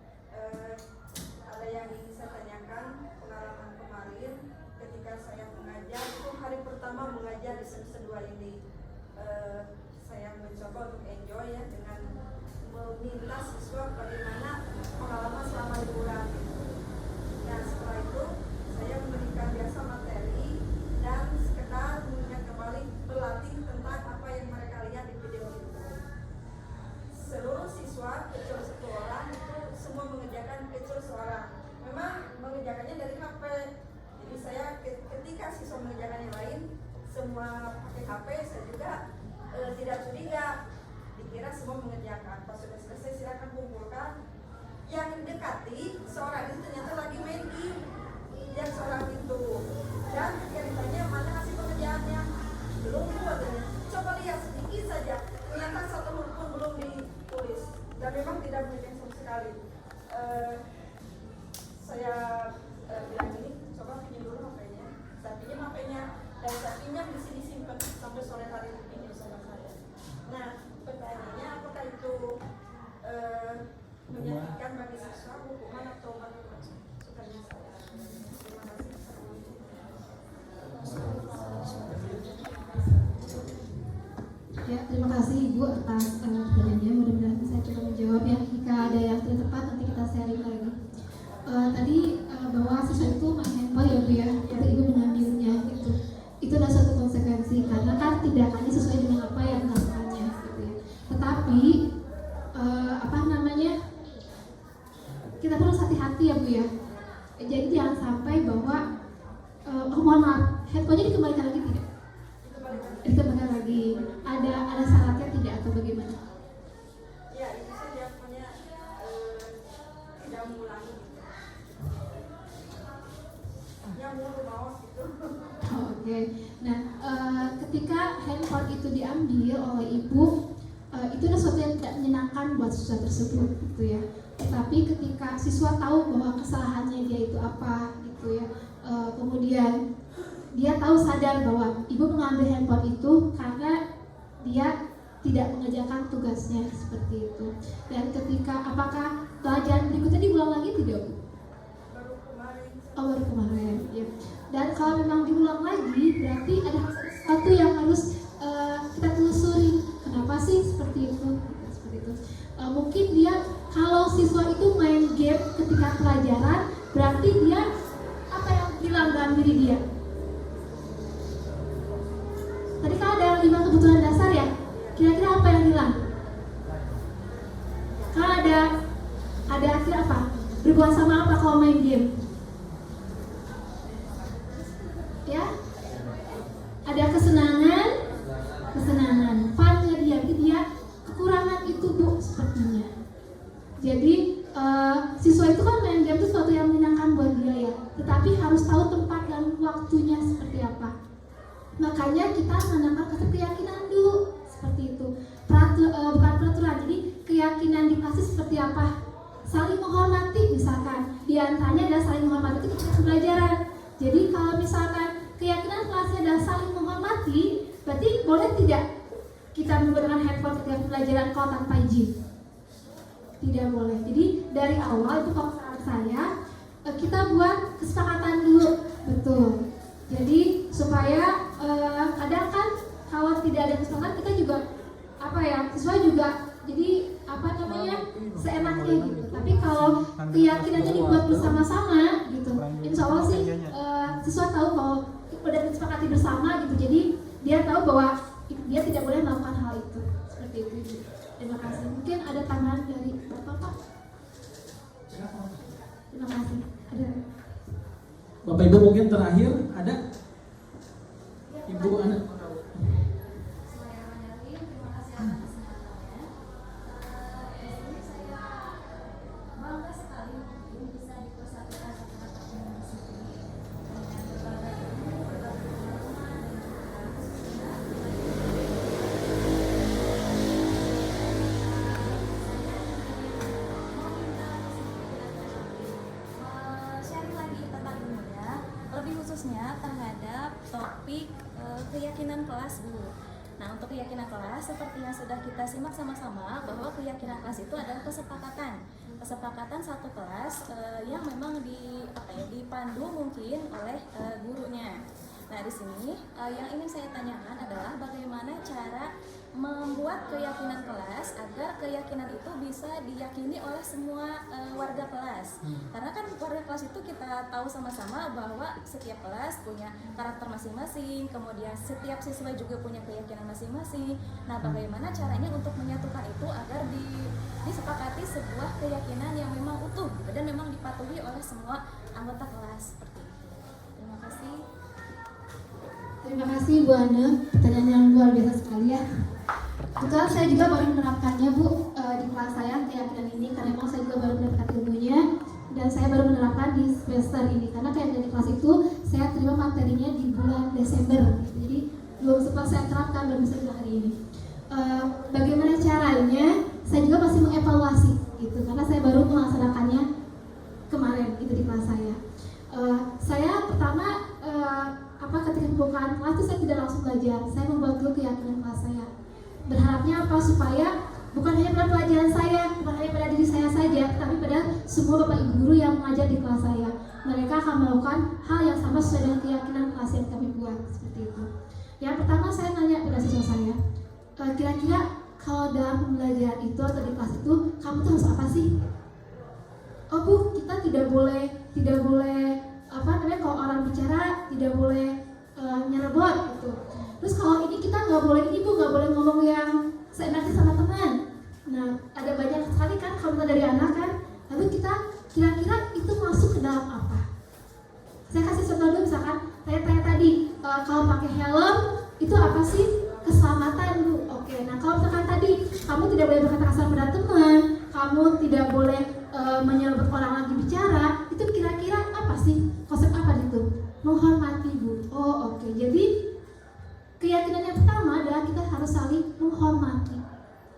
Ada yang ingin saya tanyakan, pengalaman kemarin ketika saya mengajar itu hari pertama mendekati seorang itu ternyata lagi main game yang seorang itu, dan ketika ditanya mana hasil pengerjaannya, belum dibuat, coba lihat sedikit saja, ternyata satu huruf pun belum ditulis dan memang tidak mungkin sama sekali. Saya bilang ini, coba pinjam dulu HP-nya. Saya pinjam HP-nya dan saya pinjam di sini simpan sampai sore hari ini sama saya. Nah, pertanyaannya apakah itu menyakitkan bagi siswa, hukuman atau bagaimana? Sukanya saya. Terima kasih. Ya, terima kasih Ibu atas pertanyaannya. Mudah-mudahan saya coba menjawab ya. Jika ada yang tidak tepat nanti kita sharing lagi. Tadi bahwa siswa itu main handphone ya Bu ya, jadi Ibu mengambilnya gitu. Itu adalah suatu konsekuensi karena kan tindakannya sesuai dengan apa yang dilakukannya gitu ya. Tetapi kita harus hati-hati ya Bu ya. Jadi jangan sampai bahwa mohon maaf, handphonenya dikembalikan lagi tidak? Dikembalikan lagi. Ada syaratnya tidak atau bagaimana? Ya, itu saja pokoknya tidak mengulangi. Yang mau bawa gitu. Oke. Nah, ketika handphone itu diambil oleh ibu, itu adalah sesuatu yang tidak menyenangkan buat siswa tersebut, gitu ya. Tetapi ketika siswa tahu bahwa kesalahannya dia itu apa, gitu ya, kemudian dia tahu sadar bahwa ibu mengambil handphone itu karena dia tidak mengerjakan tugasnya seperti itu. Dan ketika apakah pelajaran berikutnya diulang lagi tidak Bu? Baru kemarin. Oh, baru kemarin, ya. Dan kalau memang diulang lagi, berarti ada sesuatu yang harus kita telusuri. Kenapa sih seperti itu? Seperti itu. Mungkin dia kalau siswa itu main game ketika pelajaran, berarti dia apa yang hilang dalam diri dia? Tadi kan ada 5 kebutuhan dasar ya. Kira-kira apa yang hilang? Kalau ada akhir apa? Berbuat sama apa kalau main game? Ya, ada kesenangan, funnya dia kekurangan itu Bu sepertinya. Jadi siswa itu kan main game itu sesuatu yang menyenangkan buat dia ya, tetapi harus tahu tempat dan waktunya seperti apa. Makanya kita menambah keyakinan dulu seperti itu. Bukan peraturan, jadi keyakinan di kelas seperti apa? Saling menghormati misalkan. Di antaranya adalah saling menghormati itu ketika pembelajaran. Jadi kalau misalkan keyakinan kelasnya adalah saling menghormati, berarti boleh tidak kita menggunakan handphone ketika pembelajaran kalau tanpa izin? Tidak boleh. Jadi dari awal itu kalau saran saya kita buat kesepakatan dulu, betul. Jadi supaya kadang kan kalau tidak ada kesepakatan kita juga siswa juga jadi seenaknya gitu. Tapi kalau keyakinannya dibuat bersama-sama gitu, insya Allah sih siswa tahu bahwa udah disepakati bersama gitu. Jadi dia tahu bahwa dia tidak boleh melakukan hal itu seperti itu. Terima kasih. Mungkin ada tambahan dari Bapak Pak? Terima kasih. Ada. Bapak Ibu mungkin terakhir ada? Ibu anak. Terima kasih atas kesempatannya. Di sini saya bangga sekali bisa dipersatukan kata-kata yang sendiri dengan berbagai ilmu, berbagai pengalaman dan juga sharing lagi tentang ilmunya, lebih khususnya terhadap topik keyakinan kelas dulu. Nah, untuk keyakinan kelas seperti yang sudah kita simak sama-sama bahwa keyakinan kelas itu adalah kesepakatan satu kelas yang memang dipandu mungkin oleh gurunya. Nah, di sini yang ingin saya tanyakan adalah bagaimana cara membuat keyakinan kelas agar keyakinan itu bisa diyakini oleh semua warga kelas. Karena kan warga kelas itu kita tahu sama-sama bahwa setiap kelas punya karakter masing-masing, kemudian setiap siswa juga punya keyakinan masing-masing. Nah, bagaimana caranya untuk menyatukan itu agar disepakati sebuah keyakinan yang memang utuh gitu, dan memang dipatuhi oleh semua anggota kelas seperti itu. Terima kasih. Terima kasih Bu Ana, pertanyaan yang luar biasa sekali ya. Betul, saya juga baru menerapkannya Bu di kelas saya keyakinan ini karena memang saya juga baru mendapatkan ilmunya. dan saya baru menerapkan di semester ini karena kayak dari kelas itu saya terima materinya di bulan Desember gitu. Jadi belum sempat saya terapkan, belum bisa hari ini. Bagaimana caranya? Saya juga masih mengevaluasi gitu karena saya baru melaksanakannya kemarin itu di kelas saya. Saya pertama ketika pembukaan kelas itu saya tidak langsung belajar, saya membuat dulu keyakinan kelas saya. Berharapnya apa? Supaya bukan hanya pada pelajaran saya, bukan hanya pada diri saya saja, tapi pada semua bapak ibu guru yang mengajar di kelas saya. Mereka akan melakukan hal yang sama sesuai dengan keyakinan kelas yang kami buat, seperti itu. Yang pertama saya nanya pada siswa saya, kira-kira kalau dalam pembelajaran itu atau di kelas itu kamu tuh harus apa sih? Oh bu, kita tidak boleh kalau orang bicara tidak boleh nyerobot gitu. Terus kalau ini kita nggak boleh ini bu, nggak boleh ngomong yang seenaknya sama teman. Nah ada banyak sekali kan komentar dari anak kan. Lalu kita kira-kira itu masuk ke dalam apa? Saya kasih contoh dulu, misalkan tanya tadi kalau pakai helm itu apa sih? Keselamatan bu. Oke, nah kalau misalkan tadi kamu tidak boleh berkata kasar pada teman, kamu tidak boleh menyerobot orang lagi bicara, itu kira-kira apa sih? Konsep apa gitu? Menghormati bu. Oh oke. Jadi keyakinan yang pertama adalah kita harus saling menghormati.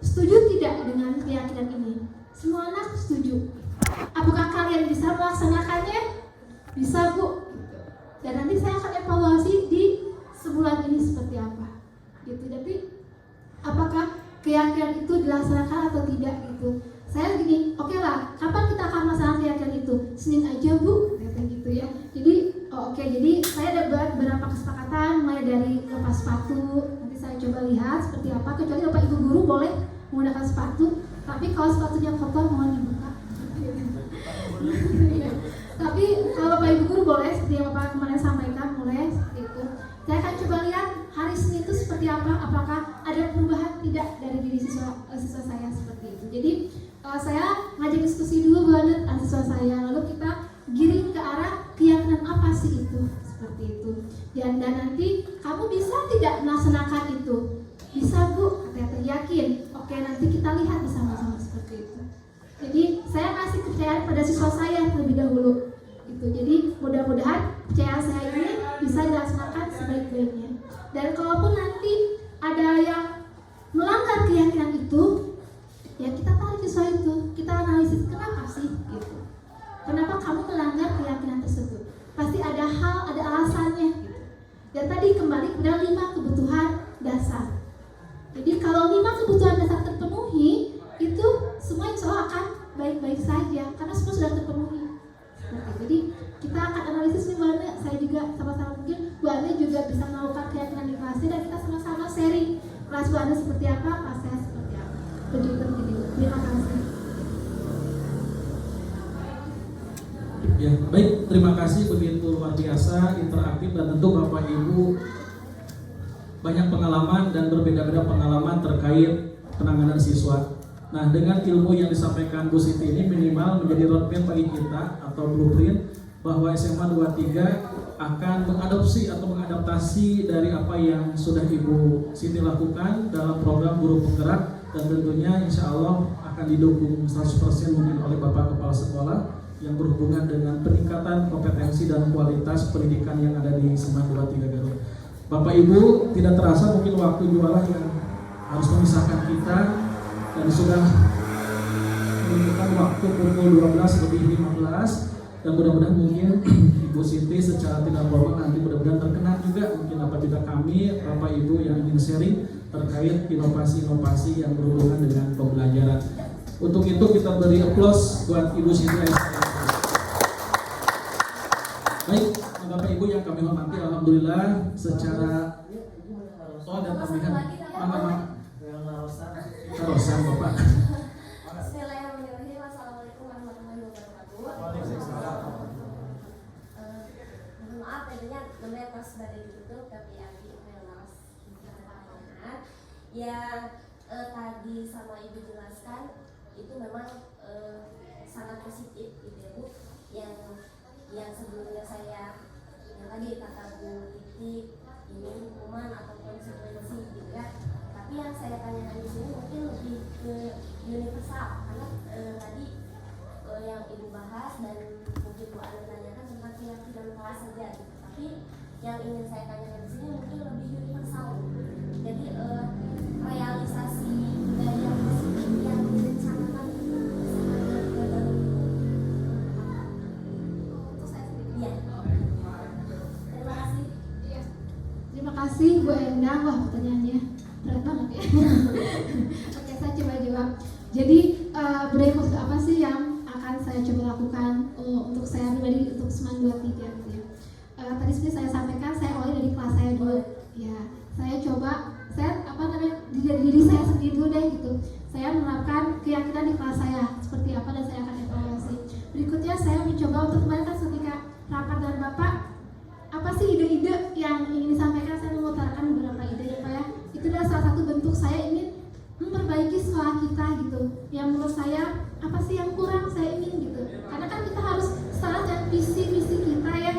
Setuju tidak dengan keyakinan ini? Semua anak setuju. Apakah kalian bisa melaksanakannya? Bisa bu. Dan nanti saya akan evaluasi di sebulan ini seperti apa. Gitu. Jadi apakah keyakinan itu dilaksanakan atau tidak gitu? Saya gini, oke lah, kapan kita akan melaksanakan keyakinan itu? Senin aja bu, kayak gitu ya. Jadi jadi saya ada buat beberapa kesepakatan mulai dari lepas sepatu. Nanti saya coba lihat seperti apa. Kecuali bapak ibu guru boleh menggunakan sepatu, tapi kalau sepatunya kotor mohon dibuka. Tapi kalau bapak ibu guru boleh, seperti yang bapak kemarin sampaikan, boleh seperti itu. Saya akan coba lihat hari Senin itu seperti apa, apakah ada perubahan tidak dari diri siswa saya seperti itu. Jadi saya ngajak diskusi dulu banget dengan siswa saya, lalu kita giring ke arah keyakinan apa sih itu, seperti itu. Dan nanti kamu bisa tidak melaksanakan itu? Bisa bu, katanya yakin. Oke, nanti kita lihat bersama-sama seperti itu. Jadi saya kasih kepercayaan pada siswa saya terlebih dahulu. Gitu. Jadi mudah-mudahan kepercayaan saya ini bisa dilaksanakan sebaik-baiknya. Dan kalaupun nanti ada yang melanggar keyakinan itu, ya kita tarik siswa itu, kita analisis kenapa sih gitu. Kenapa kamu melanggar keyakinan tersebut? Pasti ada hal, ada alasannya gitu. Dan tadi kembali kepada 5 kebutuhan dasar. Jadi kalau 5 kebutuhan dasar terpenuhi, itu semua insya Allah akan baik-baik saja karena semua sudah terpenuhi. Jadi kita akan analisis nih Bu Ane, saya juga sama-sama mungkin Bu Ane juga bisa melakukan keyakinan di kelasnya dan kita sama-sama sharing kelas Bu Ane seperti apa, kelas saya seperti apa. Begitu. Terima kasih. Ya, baik, terima kasih, begitu luar biasa, interaktif, dan tentu Bapak Ibu banyak pengalaman dan berbeda-beda pengalaman terkait penanganan siswa. Nah, dengan ilmu yang disampaikan Bu Siti ini minimal menjadi roadmap bagi kita atau blueprint bahwa SMA 23 akan mengadopsi atau mengadaptasi dari apa yang sudah Ibu Siti lakukan dalam program guru penggerak, dan tentunya insya Allah akan didukung 100% mungkin oleh Bapak Kepala Sekolah yang berhubungan dengan peningkatan kompetensi dan kualitas pendidikan yang ada di SMA 23 Garut. Bapak Ibu, tidak terasa mungkin waktu jualah yang harus memisahkan kita dan sudah menunjukkan waktu pukul 12:15 dan mudah-mudahan mungkin Ibu Siti secara tidak formal nanti mudah-mudahan terkenal juga mungkin apabila kami Bapak Ibu yang ingin sharing terkait inovasi-inovasi yang berhubungan dengan pembelajaran. Untuk itu kita beri applause buat Ibu Siti. Baik, Bapak Ibu yang kami hormati, alhamdulillah secara dan tambahan terusan Bapak. Bismillahirrahmanirrahim. Assalamualaikum warahmatullahi wabarakatuh. Mohon maaf tentunya namanya pas badai ditutup tapi Abi Melas yang tadi sama Ibu jelaskan itu memang sangat positif gitu ya Bu. Yang sebelumnya saya yang tadi kata Bu Titi ini hukuman atau konsekuensi gitu ya. Tapi yang saya tanyakan di sini mungkin lebih ke universal karena tadi yang Ibu bahas dan yang ingin saya tanyakan di sini mungkin lebih universal. Jadi realisasi budaya positif yang direncanakan untuk saya sendiri. Ya. Terima kasih. Iya. Terima kasih Bu Endang. Wah, pertanyaannya berat banget ya. Oke, saya coba jawab. Jadi budaya positif apa sih yang akan saya coba lakukan untuk saya pribadi untuk Seman 23 gitu ya. Tadi seperti saya sampaikan, saya awalnya dari kelas saya dulu. Ya, saya coba diri saya sendiri dulu deh gitu. Saya menerapkan keyakinan di kelas saya seperti apa dan saya akan evaluasi. Berikutnya saya mencoba untuk kemarin kan ketika rapat dengan Bapak, apa sih ide-ide yang ingin disampaikan, saya mengutarakan beberapa ide ya Pak ya. Itu adalah salah satu bentuk saya ingin memperbaiki sekolah kita gitu. Yang menurut saya apa sih yang kurang saya ingin gitu. Karena kan kita harus salah dengan visi misi kita ya.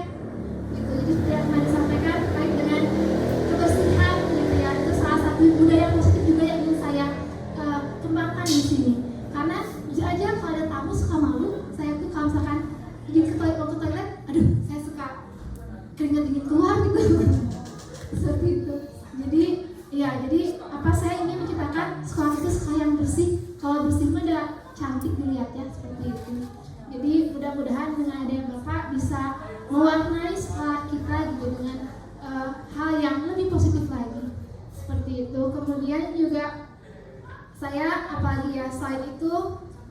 Gitu. Jadi seperti yang kemarin disampaikan terkait dengan kebersihan gitu ya. Itu salah satu budaya positif juga yang ingin saya kembangkan di sini. Karena jujur aja kalau ada tamu suka malu, saya tuh kalau misalkan ingin ke toilet, aduh saya suka keringat dingin keluar gitu. Seperti itu. Jadi apa saya ingin menciptakan sekolah itu sekolah yang bersih. Kalau bersih mah udah cantik dilihat ya seperti itu. Jadi mudah-mudahan dengan adanya Bapak bisa mewarnai sekolah kita gitu dengan hal yang lebih positif lagi. Seperti itu. Kemudian juga saya apalagi ya selain itu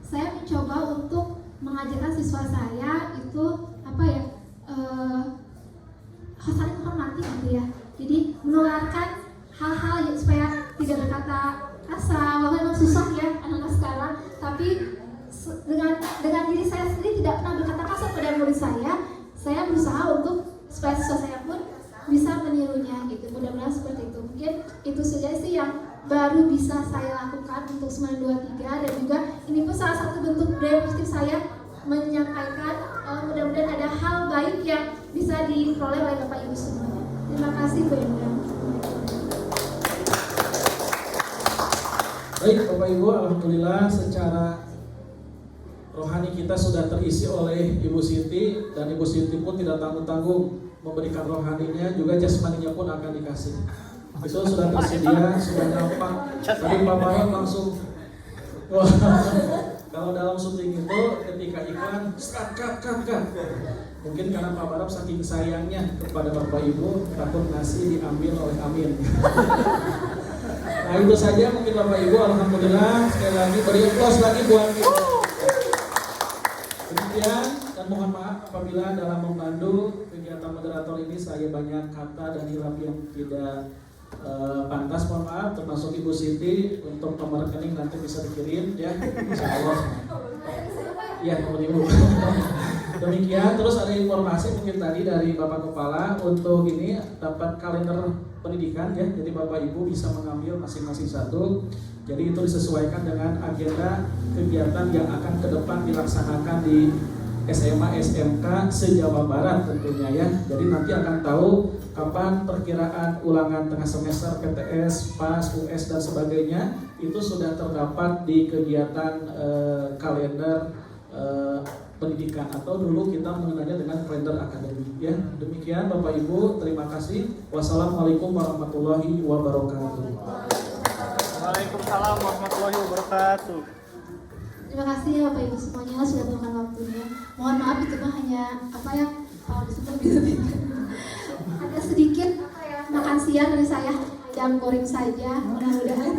saya mencoba untuk mengajarkan siswa saya itu apa ya saling menghormati gitu ya. Jadi menularkan hal-hal yang supaya tidak berkata kasar, walaupun memang susah ya anak-anak sekarang, tapi dengan diri saya sendiri tidak pernah berkata kasar pada murid saya berusaha untuk supaya siswa saya pun bisa menirunya gitu. Mudah-mudahan seperti itu. Mungkin itu saja sih yang baru bisa saya lakukan untuk Seman 23 dan juga ini pun salah satu bentuk budaya positif saya menyampaikan mudah-mudahan ada hal baik yang bisa diperoleh oleh Bapak Ibu semuanya. Terima kasih Bu Endang. Baik Bapak Ibu, alhamdulillah secara rohani kita sudah terisi oleh Ibu Siti dan Ibu Siti pun tidak tanggung-tanggung memberikan rohaninya, juga jasmaninya pun akan dikasih. Itu sudah tersedia, sudah gampang. Tadi Pak Baron langsung wah, kalau dalam syuting itu ketika iklan cut. Mungkin karena Pak Baron saking sayangnya kepada Bapak Ibu takut nasi diambil oleh Amin. Nah itu saja mungkin Bapak Ibu, alhamdulillah sekali lagi beri aplaus lagi buat kita. Demikian dan mohon maaf apabila dalam memandu kegiatan moderator ini saya banyak kata dan hilaf yang tidak pantas, mohon maaf, termasuk Ibu Siti. Untuk nomor rekening nanti bisa dikirim ya, insyaallah. Ya nomor Ibu. Demikian, terus ada informasi mungkin tadi dari Bapak Kepala untuk ini dapat kalender pendidikan ya, jadi Bapak Ibu bisa mengambil masing-masing satu. Jadi itu disesuaikan dengan agenda kegiatan yang akan ke depan dilaksanakan di SMA SMK se-Jawa Barat tentunya ya. Jadi nanti akan tahu kapan perkiraan ulangan tengah semester, PTS, PAS, US dan sebagainya. Itu sudah terdapat di kegiatan kalender pendidikan atau dulu kita mengenalnya dengan kalender akademik ya. Demikian Bapak Ibu, terima kasih. Wassalamualaikum warahmatullahi wabarakatuh. Waalaikumsalam warahmatullahi wabarakatuh. Terima kasih ya Bapak Ibu semuanya sudah meluangkan waktunya. Mohon maaf itu mah hanya apa ya disebut gitu. Ada sedikit makan siang dari saya, jam goreng saja. Mudah-mudahan